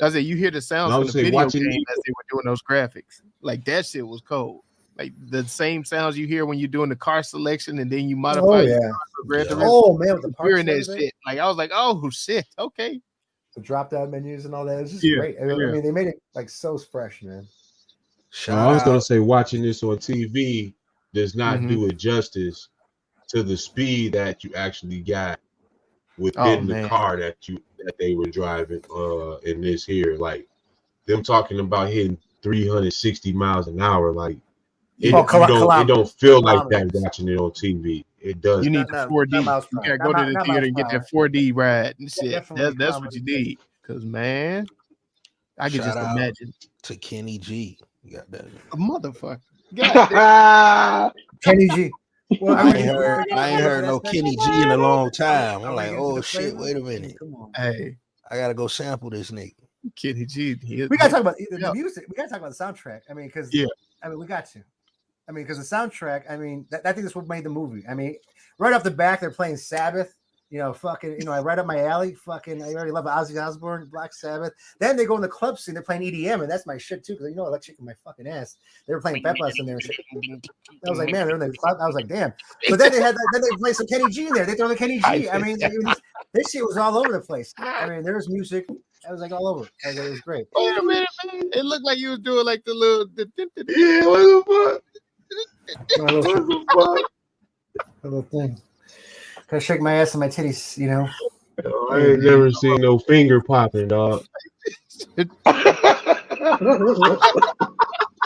you hear the sounds from the video game as they were doing those graphics. Like that shit was cold. Like the same sounds you hear when you're doing the car selection and then you modify your car for Gran Turismo. Oh man, with the parts hearing that shit. Like I was like, oh shit, okay. The drop down menus and all that. It's just great. I mean, they made it like so fresh, man. I was gonna say watching this on TV does not do it justice to the speed that you actually got within the car that they were driving in this here. Like them talking about hitting 360 miles an hour, like it don't feel like that watching it on TV. It does. You need the 4D. You gotta go to the theater and get that 4D ride and shit. That's what you need. Cause man, I can just imagine. To Kenny G. You got that. A motherfucker. Kenny G. Well, I ain't heard no Kenny G in a long time. I'm like, oh shit, wait a minute. Come on. Hey, I gotta go sample this nigga. Kenny G. We gotta talk about the music. We gotta talk about the soundtrack. I mean, because I mean, we got to. I mean, because the soundtrack. I mean, I think that's what made the movie. I mean, right off the back, they're playing Sabbath. You know, fucking, you know, right up my alley. Fucking, I already love Ozzy Osbourne, Black Sabbath. Then they go in the club scene, they're playing EDM, and that's my shit too, because you know I like chicken my fucking ass. They were playing Pepas in there and shit. I was like, man, they're in the club. I was like, damn. But then they played some Kenny G in there. They throw the Kenny G. I mean, this shit was all over the place. I mean, there was music. I was like all over. It was great. Wait a minute, man. It looked like you was doing like the little. Yeah, what the fuck? A little thing. Gotta shake my ass and my titties, you know. I ain't never seen no finger popping, dog. We're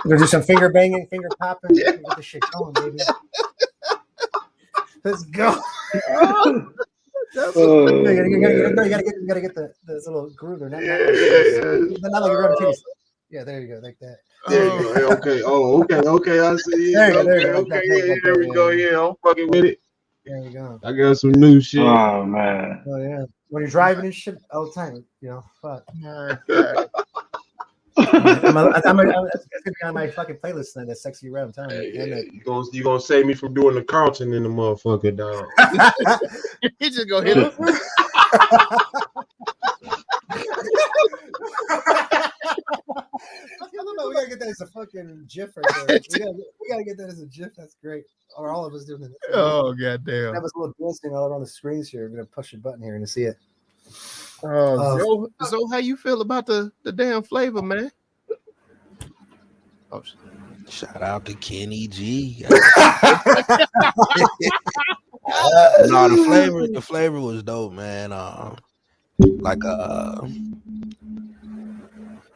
gonna do some finger banging, finger popping. Get this shit going, baby. Let's go. You gotta get the little groove there. Not like you're grabbing titties. Yeah, there you go, like that. Okay. I see. There we go. Yeah, I'm fucking with it. There you go. I got some new shit. Oh man. Oh yeah. When you're driving and shit all the time, you know. Fuck. That's gonna be on my fucking playlist tonight. That sexy rap. I'm telling you. You gonna save me from doing the Carlton in the motherfucker, dog. He just go hit him. We gotta get that as a fucking GIF right there. We gotta get that as a GIF. That's great. Or all of us doing it. Oh goddamn! That was a little dancing all around the screens here. I'm gonna push a button here and see it. So how you feel about the damn flavor, man? Oh, shout out to Kenny G. No, the flavor was dope, man.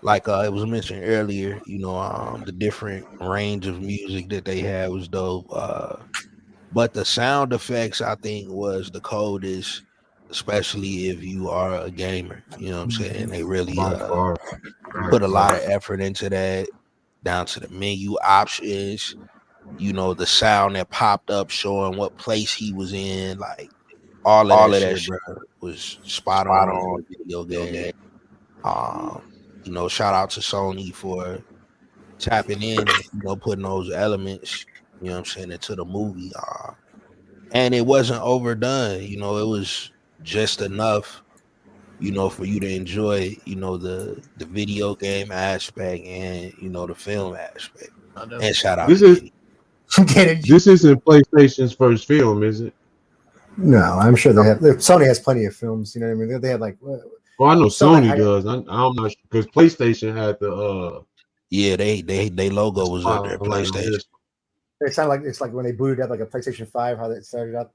Like it was mentioned earlier, you know, the different range of music that they had was dope. But the sound effects, I think, was the coldest, especially if you are a gamer. You know what I'm saying? They really put a lot of effort into that, down to the menu options, you know, the sound that popped up showing what place he was in, like all of that shit, bro, was spot on the video game. You know, shout out to Sony for tapping in and, you know, putting those elements, you know what I'm saying, into the movie. And it wasn't overdone, you know, it was just enough, you know, for you to enjoy, you know, the video game aspect and, you know, the film aspect. And shout out to This isn't PlayStation's first film, is it? No, I'm sure they have. Sony has plenty of films, you know what I mean? They have like. Well, I know Sony does. I'm not sure because PlayStation had the. Yeah, they logo was on their PlayStation. It sounded like it's like when they booted up like a PlayStation 5, how that started out.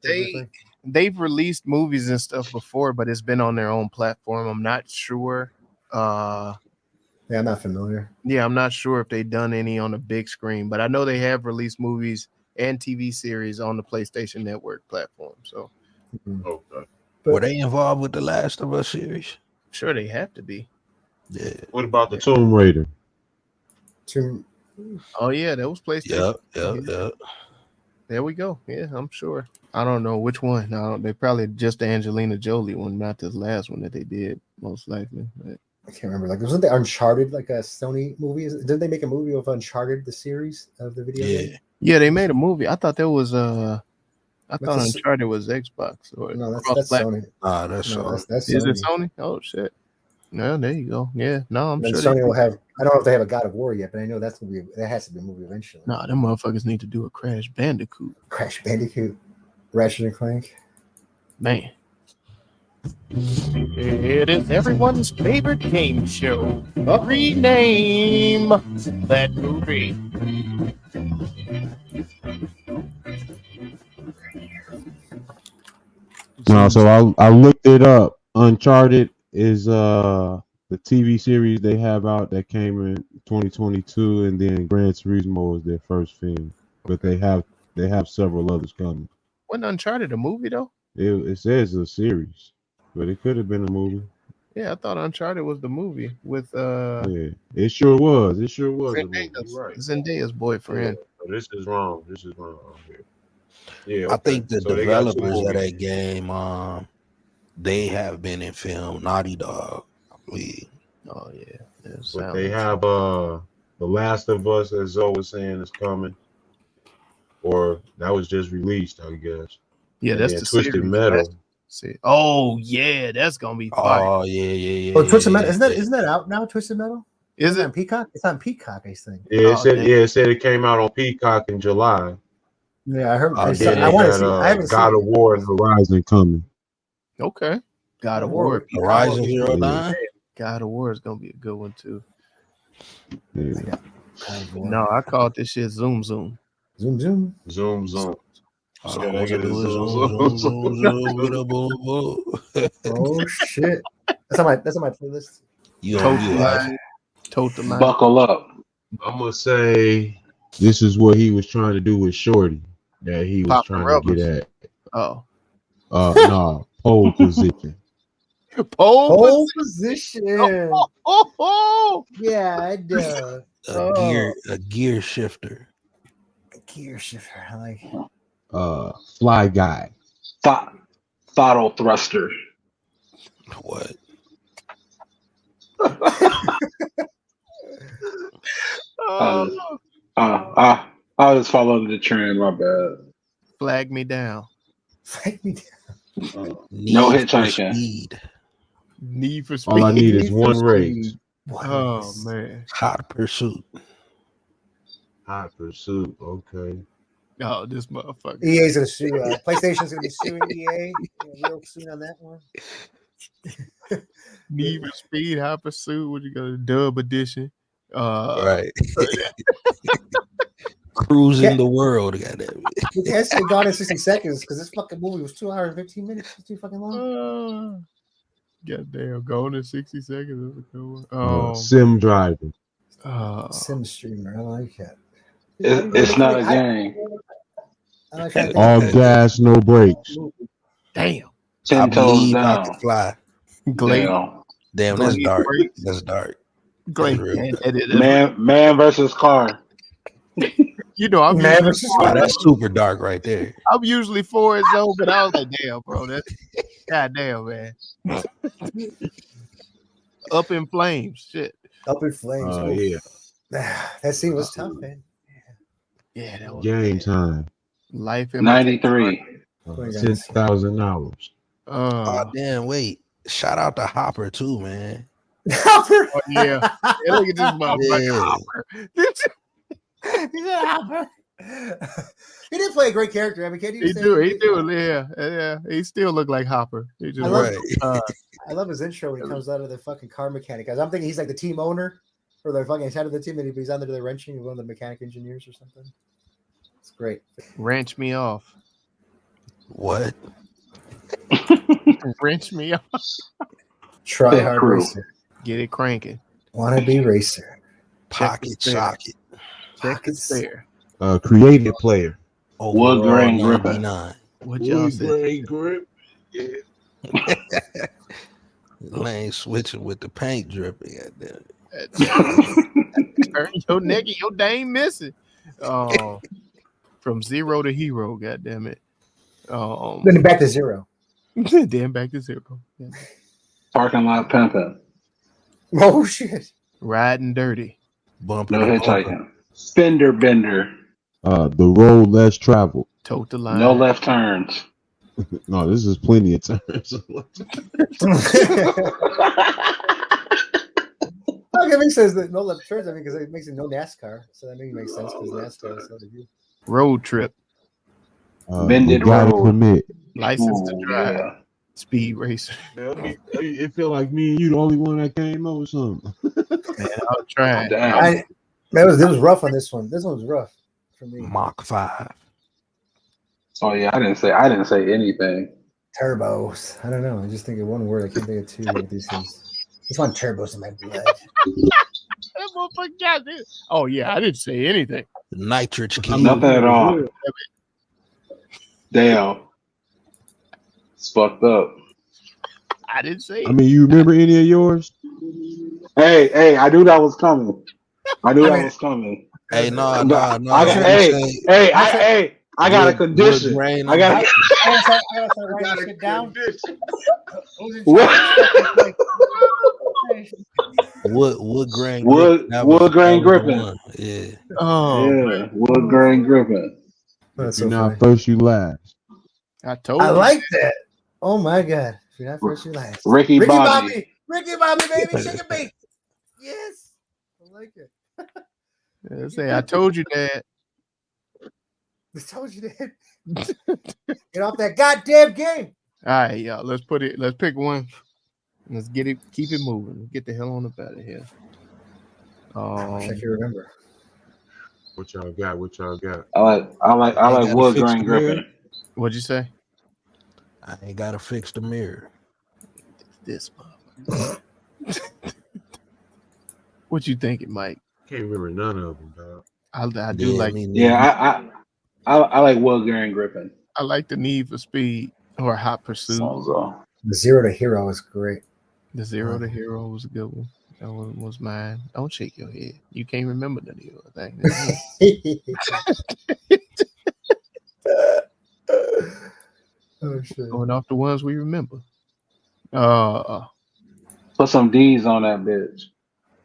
They've released movies and stuff before, but it's been on their own platform. I'm not sure. I Yeah, I'm not familiar. Yeah, I'm not sure if they've done any on the big screen, but I know they have released movies and TV series on the PlayStation Network platform. So, okay. Were they involved with the Last of Us series? Sure, they have to be. Yeah. What about the Tomb Raider? Oh yeah, that was PlayStation. Yep. There we go. Yeah, I'm sure. I don't know which one. No, they probably just the Angelina Jolie one, not this last one that they did, most likely. But I can't remember. Like, wasn't the Uncharted like a Sony movie? Didn't they make a movie of Uncharted, the series of the video game? Yeah, they made a movie. I thought that was I thought Uncharted was Xbox or no, that's Sony. That's Sony. That's Is it Sony? Oh shit. No, there you go. Yeah, no, I'm sure Sony will have. I don't know if they have a God of War yet, but I know that has to be a movie eventually. Nah, them motherfuckers need to do a Crash Bandicoot. Crash Bandicoot, Ratchet and Clank. Man. It is everyone's favorite game show. Rename that movie. No, so I looked it up. Uncharted is the TV series they have out that came in 2022, and then Gran Turismo is their first film. But they have several others coming. Wasn't Uncharted a movie though? It says a series, but it could have been a movie. Yeah, I thought Uncharted was the movie with Yeah, it sure was. It sure was a movie. Right. Zendaya's boyfriend. Yeah, this is wrong. This is wrong here. Yeah, I think the developers of that game, they have been in film. Naughty Dog, I believe. Oh yeah. But they have The Last of Us, as Zoe was saying, is coming, or that was just released, I guess. Yeah, and that's the Twisted series. Metal. Oh yeah, that's gonna be fire. Oh yeah. Oh, Twisted Metal isn't that out now? Twisted Metal is it on Peacock? It's on Peacock, I think. Yeah, it said it came out on Peacock in July. Yeah, I heard. I want to see. I haven't seen God of War and Horizon coming. Okay, God of War, Horizon Zero Dawn. God of War is gonna be a good one too. Yeah. No, I called this shit Zoom. Zoom. Oh shit! That's on my playlist. Tote the line. Buckle up. I'm gonna say this is what he was trying to do with Shorty. That he was trying to get at. Oh. No, pole position. Pole position. Oh. Yeah, I do. A gear shifter. A gear shifter. I like it. Fly guy. Throttle thruster. What? I'll just follow the trend. My bad. Flag me down. No hitchhiking. Need for speed. All I need is one race. Oh man. Hot Pursuit. Okay. Oh, this motherfucker. EA's gonna sue. PlayStation's gonna be suing EA real soon on that one. Need for Speed, Hot Pursuit. What you got? Dub edition. Right. Cruising the world. Goddamn it. It has to be gone in 60 seconds because this fucking movie was 2 hours and 15 minutes. It's too fucking long. Goddamn, going in 60 seconds. That's a good one. Sim driving. Sim streamer. I like that. It's not a game. All gas, no brakes. Damn. 10 toes down. I can fly. Damn, that's dark. That's dark. Man versus car. You know, I'm that's super dark right there. I'm usually for it though, but I was like, damn, bro, that's goddamn, man. Up in flames, shit. Up in flames. Yeah. That scene was tough, man. Yeah, that was game time. Life in 93. $6,000. Oh damn! Wait, shout out to Hopper too, man. Hopper. Oh, yeah. Look at this motherfucker, Hopper. Hopper. He did play a great character. I mean, he do. Yeah. He still look like Hopper. He just I love his intro when he comes out of the fucking car mechanic. I'm thinking he's like the team owner or the fucking head of the team, and he's under the wrenching one of the mechanic engineers or something. It's great. Wrench me off. What? Wrench me off. Try hard racer. Get it cranking. Wannabe racer. Pocket socket. Check the spare. Creative player. Wood grain gripping. 99. What y'all say? Grain grip. Yeah. Lane switching with the paint dripping. Turn your neck and your dang missing. From zero to hero, goddamn it. Then back to zero. Then back to zero. Yeah. Parking lot pimping. Oh shit. Riding dirty. Bumper No to hitchhiking. Fender bender. The road less traveled. Tote the line. No left turns. No, this is plenty of turns. Okay, it says that no left turns. I mean, because it makes it no NASCAR, so that makes sense because NASCAR is so good. Road trip. Bended road. Permit. License to drive. Yeah. Speed racer. It feel like me and you the only one that came up with something. Man, I'll try. Damn. This was rough on this one. This one was rough for me. Mach 5. Oh yeah, I didn't say anything. Turbos. I don't know. I just think of one word. I can't think of two with these things. Just want turbos in my blood. Oh yeah, I didn't say anything. Nitrous key. Nothing at all. Damn. It's fucked up. I didn't say. I mean, you remember any of yours? Hey, I knew that was coming. That was coming. Hey, no. I got a condition. I got a condition. Wood grain. Wood grain gripping. Yeah. Oh, yeah. Wood grain gripping. That's You're so not funny. first, you last. I told I you. like that. Oh my god. If you're not first, you're last. Ricky Bobby, baby, shake it, baby. Yes. I like it. Yeah, say, I told you that. I told you that. Get off that goddamn game. All right, y'all. Let's pick one. Let's get it. Keep it moving. Get the hell on up out of here. I wish I could remember. What y'all got? I like wood grain gripping. What'd you say? I ain't gotta fix the mirror. This one. What you thinking, Mike? Can't remember none of them, dog. I do like. Yeah, I like wood grain gripping. I like the Need for Speed or Hot Pursuit. The Zero to Hero is great. The Zero to Hero was a good one. That one was mine. Don't shake your head. You can't remember none of your things. Oh shit. Going off the ones we remember. Put some D's on that bitch.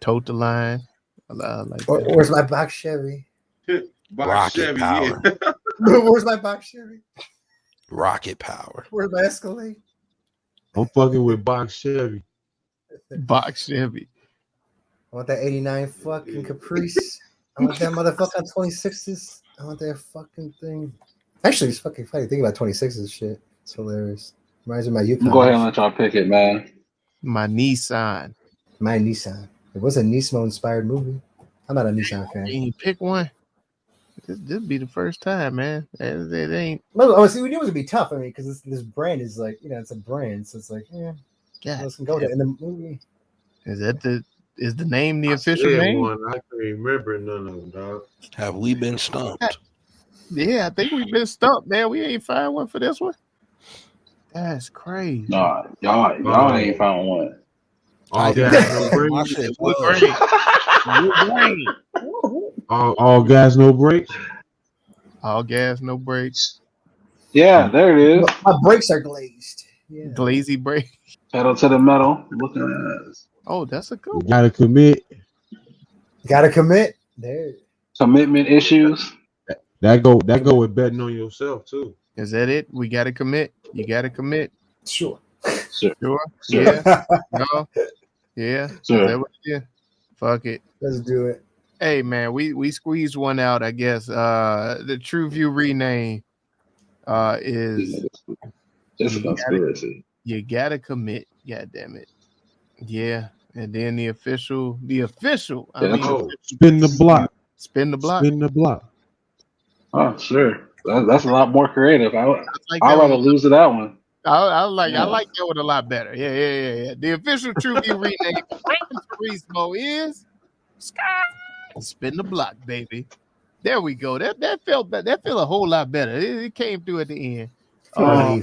Tote the line. I like that. Where's my box Chevy? Rocket power. Where's my box Chevy? Rocket power. Where's my Escalade? I'm fucking with box Chevy. Box Chevy. I want that 89 fucking Caprice. I want that motherfucking 26s. I want that fucking thing. Actually, it's fucking funny. Think about 26s shit. It's hilarious. Reminds me of my Yukon. Go ahead and let y'all pick it, man. My Nissan. My Nissan. It was a Nismo inspired movie. I'm not a Nissan fan. Can you pick one? This be the first time, man. It ain't. No, see, we knew it was gonna be tough. I mean, because this brand is like, it's a brand, so it's like, let's go there. In the movie, is the name the official name? One. I can't remember none of them, dog. Have we been stumped? Yeah, I think we've been stumped, man. We ain't find one for this one. That's crazy. Nah, y'all ain't found one. All gas, no brakes. All gas, no brakes. All gas, no brakes. Yeah, there it is. My brakes are glazed. Yeah. Glazy brake. Pedal to the metal. Looking at us. Oh, that's a good one. Gotta commit. Gotta commit. There. Commitment issues. That go with betting on yourself too. Is that it? We gotta commit. You gotta commit. Sure. Sure. Yeah. No. Yeah. Sure. Is that what it is? Fuck it. Let's do it. Hey man, we squeezed one out, I guess. The TruVue rename is It's a conspiracy. You gotta commit, god damn it. Yeah. And then the official. Spin the block. Spin the block. Spin the block. Oh, sure. That's a lot more creative. I'd rather lose to that one. I like that one a lot better. Yeah. The official TruVue rename for Gran Turismo is Spin the Block, baby. There we go. That felt a whole lot better. It came through at the end. The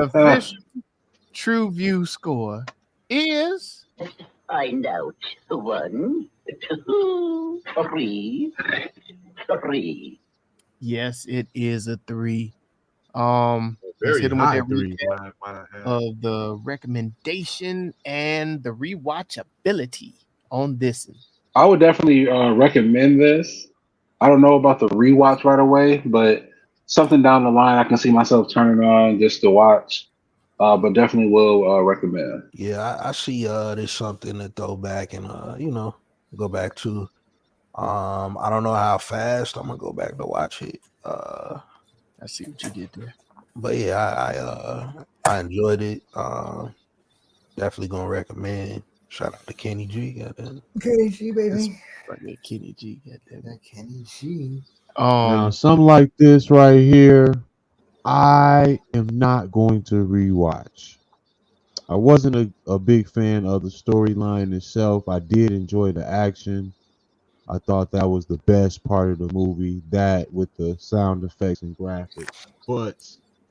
official TruVue score is find out 1, 2, 3. Yes, it is a 3. Let's hit them with their recap of the recommendation and the rewatchability on this. I would definitely recommend this. I don't know about the rewatch right away, but something down the line I can see myself turning on just to watch. But definitely will recommend. Yeah, I see there's something to throw back and go back to. I don't know how fast I'm gonna go back to watch it. I see what you did there. But yeah, I enjoyed it. Definitely gonna recommend. Shout out to Kenny G. Kenny G, baby. Kenny G. Kenny G. Now, something like this right here, I am not going to rewatch. I wasn't a big fan of the storyline itself. I did enjoy the action. I thought that was the best part of the movie, that with the sound effects and graphics. But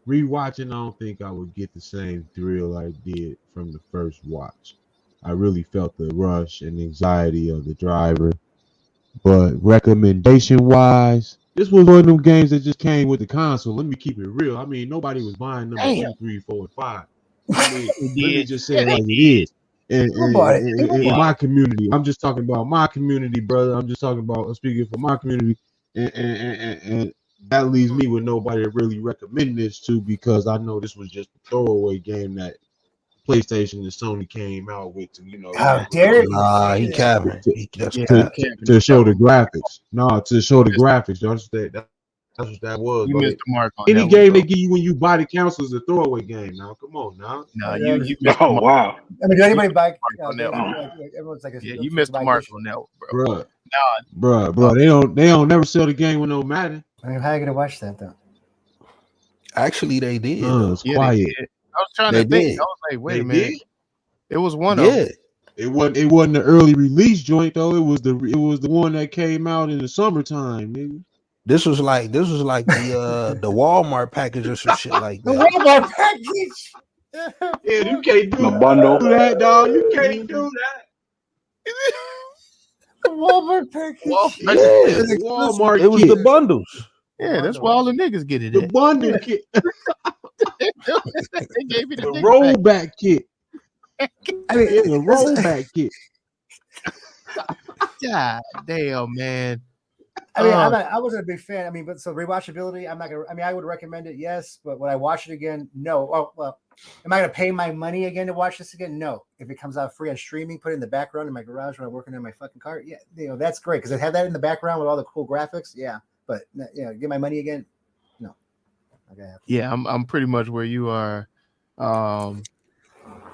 rewatching, I don't think I would get the same thrill I did from the first watch. I really felt the rush and anxiety of the driver. But recommendation-wise, this was one of them games that just came with the console. Let me keep it real. I mean, nobody was buying number 2, 3, 4, and 5. I mean, let me just say it like it is. In my community, I'm just talking about my community, brother. I'm speaking for my community, and that leaves me with nobody to really recommend this to, because I know this was just a throwaway game that PlayStation and Sony came out with to, How dare you? He capping. To show the graphics. No, to show the graphics. That's what that was. You missed the mark on any that game they give you when you buy the console is a throwaway game. Now, come on, now. No, you missed the mark. Wow. I mean, did anybody buy on that one? Everyone's like, you missed the mark on that one, bro. Bro. They don't never sell the game with no Madden. I mean, how are you gonna watch that though? Actually, they did. It's quiet. I was trying to think. I was like, wait a minute. It was one of them. It wasn't the early release joint though. It was the one that came out in the summertime, nigga. This was like the Walmart package or some shit like that. The Walmart package. Yeah, you can't do the bundle. That, dog. You can't do that. The Walmart package. Walmart. It was the bundles. Yeah, that's why all the niggas get it. The bundle kit. They gave me the rollback kit. I mean, the rollback kit. God damn, man. I mean, I wasn't a big fan. I mean, but so rewatchability, I'm not gonna. I mean, I would recommend it, yes, but would I watch it again? No. Oh well, am I gonna pay my money again to watch this again? No. If it comes out free on streaming, put it in the background in my garage when I'm working on my fucking car, yeah, that's great because I have that in the background with all the cool graphics. Yeah, but get my money again. No. Okay. Yeah, I'm pretty much where you are.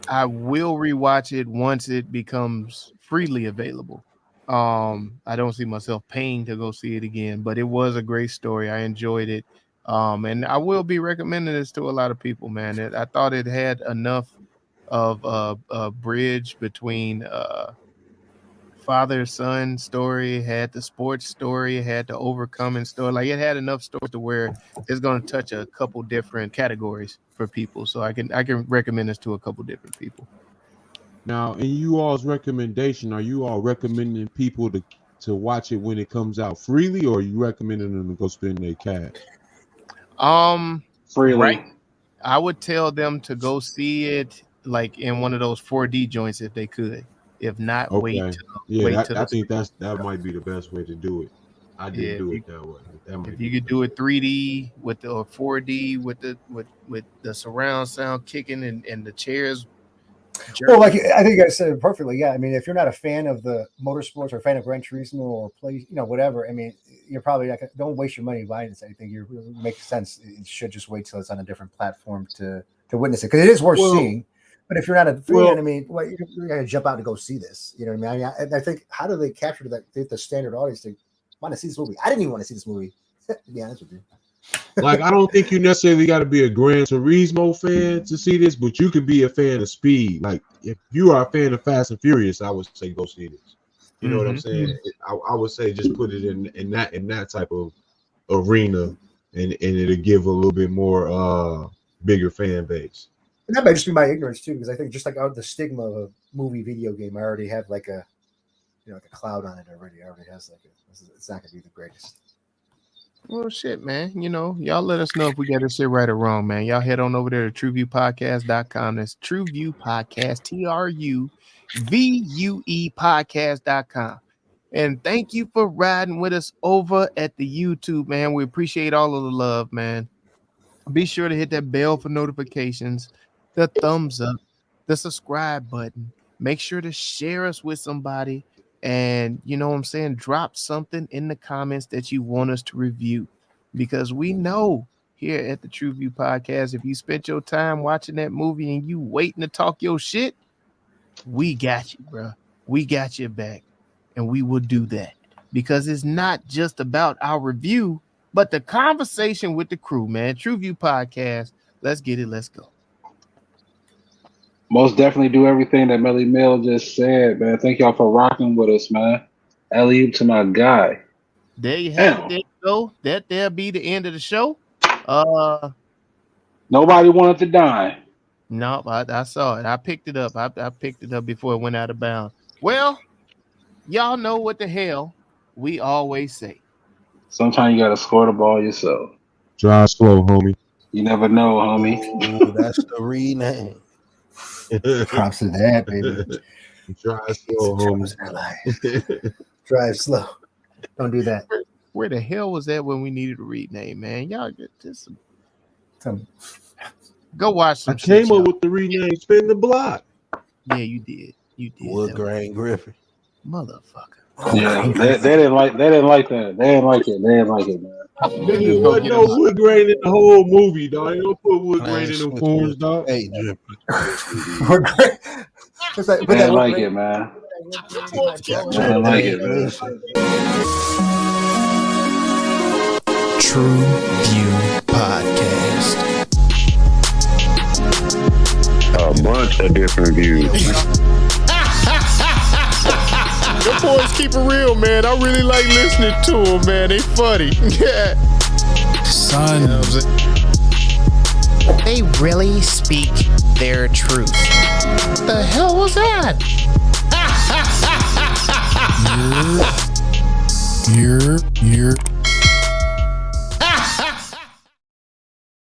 I will rewatch it once it becomes freely available. I don't see myself paying to go see it again, but it was a great story. I enjoyed it. And I will be recommending this to a lot of people, man. I thought it had enough of a bridge between father-son story, had the sports story, had the overcoming story. Like it had enough stories to where it's going to touch a couple different categories for people. So I can recommend this to a couple different people. Now, in you all's recommendation, are you all recommending people to watch it when it comes out freely, or are you recommending them to go spend their cash? Freely. Right. I would tell them to go see it like in one of those 4D joints if they could. If not, wait. I think that might be the best way to do it. I didn't do it that way. If you could do it 3D with the or 4D with the surround sound kicking and the chairs. Well, like I think I said it perfectly. Yeah, I mean, if you're not a fan of the motorsports or a fan of Gran Turismo or play, whatever. I mean, you're probably not. Don't waste your money buying this. I think it makes sense. It should just wait till it's on a different platform to witness it because it is worth seeing. But if you're not a fan, I mean, you're gonna jump out to go see this. You know what I mean? I think how do they capture the standard audience to want to see this movie? I didn't even want to see this movie. To be honest with you. Like, I don't think you necessarily got to be a Gran Turismo fan to see this, but you could be a fan of speed. Like, if you are a fan of Fast and Furious, I would say go see this. You know what I'm saying? I would say just put it in that type of arena, and it'll give a little bit more bigger fan base. And that might just be my ignorance too, because I think just like out of the stigma of a movie video game, I already have like a like a cloud on it already. I already has like it's not gonna be the greatest. Well, shit, man. Y'all let us know if we got this shit right or wrong, man. Y'all head on over there to TruVuePodcast.com. That's TruVue Podcast, TruVue Podcast.com. And thank you for riding with us over at the YouTube, man. We appreciate all of the love, man. Be sure to hit that bell for notifications, the thumbs up, the subscribe button. Make sure to share us with somebody. And you know what I'm saying? Drop something in the comments that you want us to review, because we know here at the TruVue Podcast, if you spent your time watching that movie and you waiting to talk your shit, we got you, bro. We got your back, and we will do that, because it's not just about our review, but the conversation with the crew, man. TruVue Podcast. Let's get it. Let's go. Most definitely do everything that Melly Mill just said, man. Thank y'all for rocking with us, man. Alley to my guy. There you have it. There you go. That'll be the end of the show. Nobody wanted to die. No, I saw it. I picked it up. I picked it up before it went out of bounds. Well, y'all know what the hell we always say. Sometimes you gotta score the ball yourself. Drive slow, homie. You never know, homie. Ooh, that's the rename. Props to that, baby. Drive slow, homie. Drive slow. Don't do that. Where the hell was that when we needed a rename, man? Y'all get this. Go watch some shit. I came up with the rename Spin the Block. Yeah, you did. You did. Wood Grain Griffin. Motherfucker. Yeah, they didn't like that. They didn't like it. They didn't like it, man. There wasn't no wood grain in the whole movie, dog. They don't put wood grain in them forms, dog. Hey, they didn't like it, man. They didn't like it, man. TruVue Podcast. A bunch of different views. Your boys keep it real, man. I really like listening to them, man. They funny. Yeah. Son. You know what I'm saying? They really speak their truth. The hell was that? You're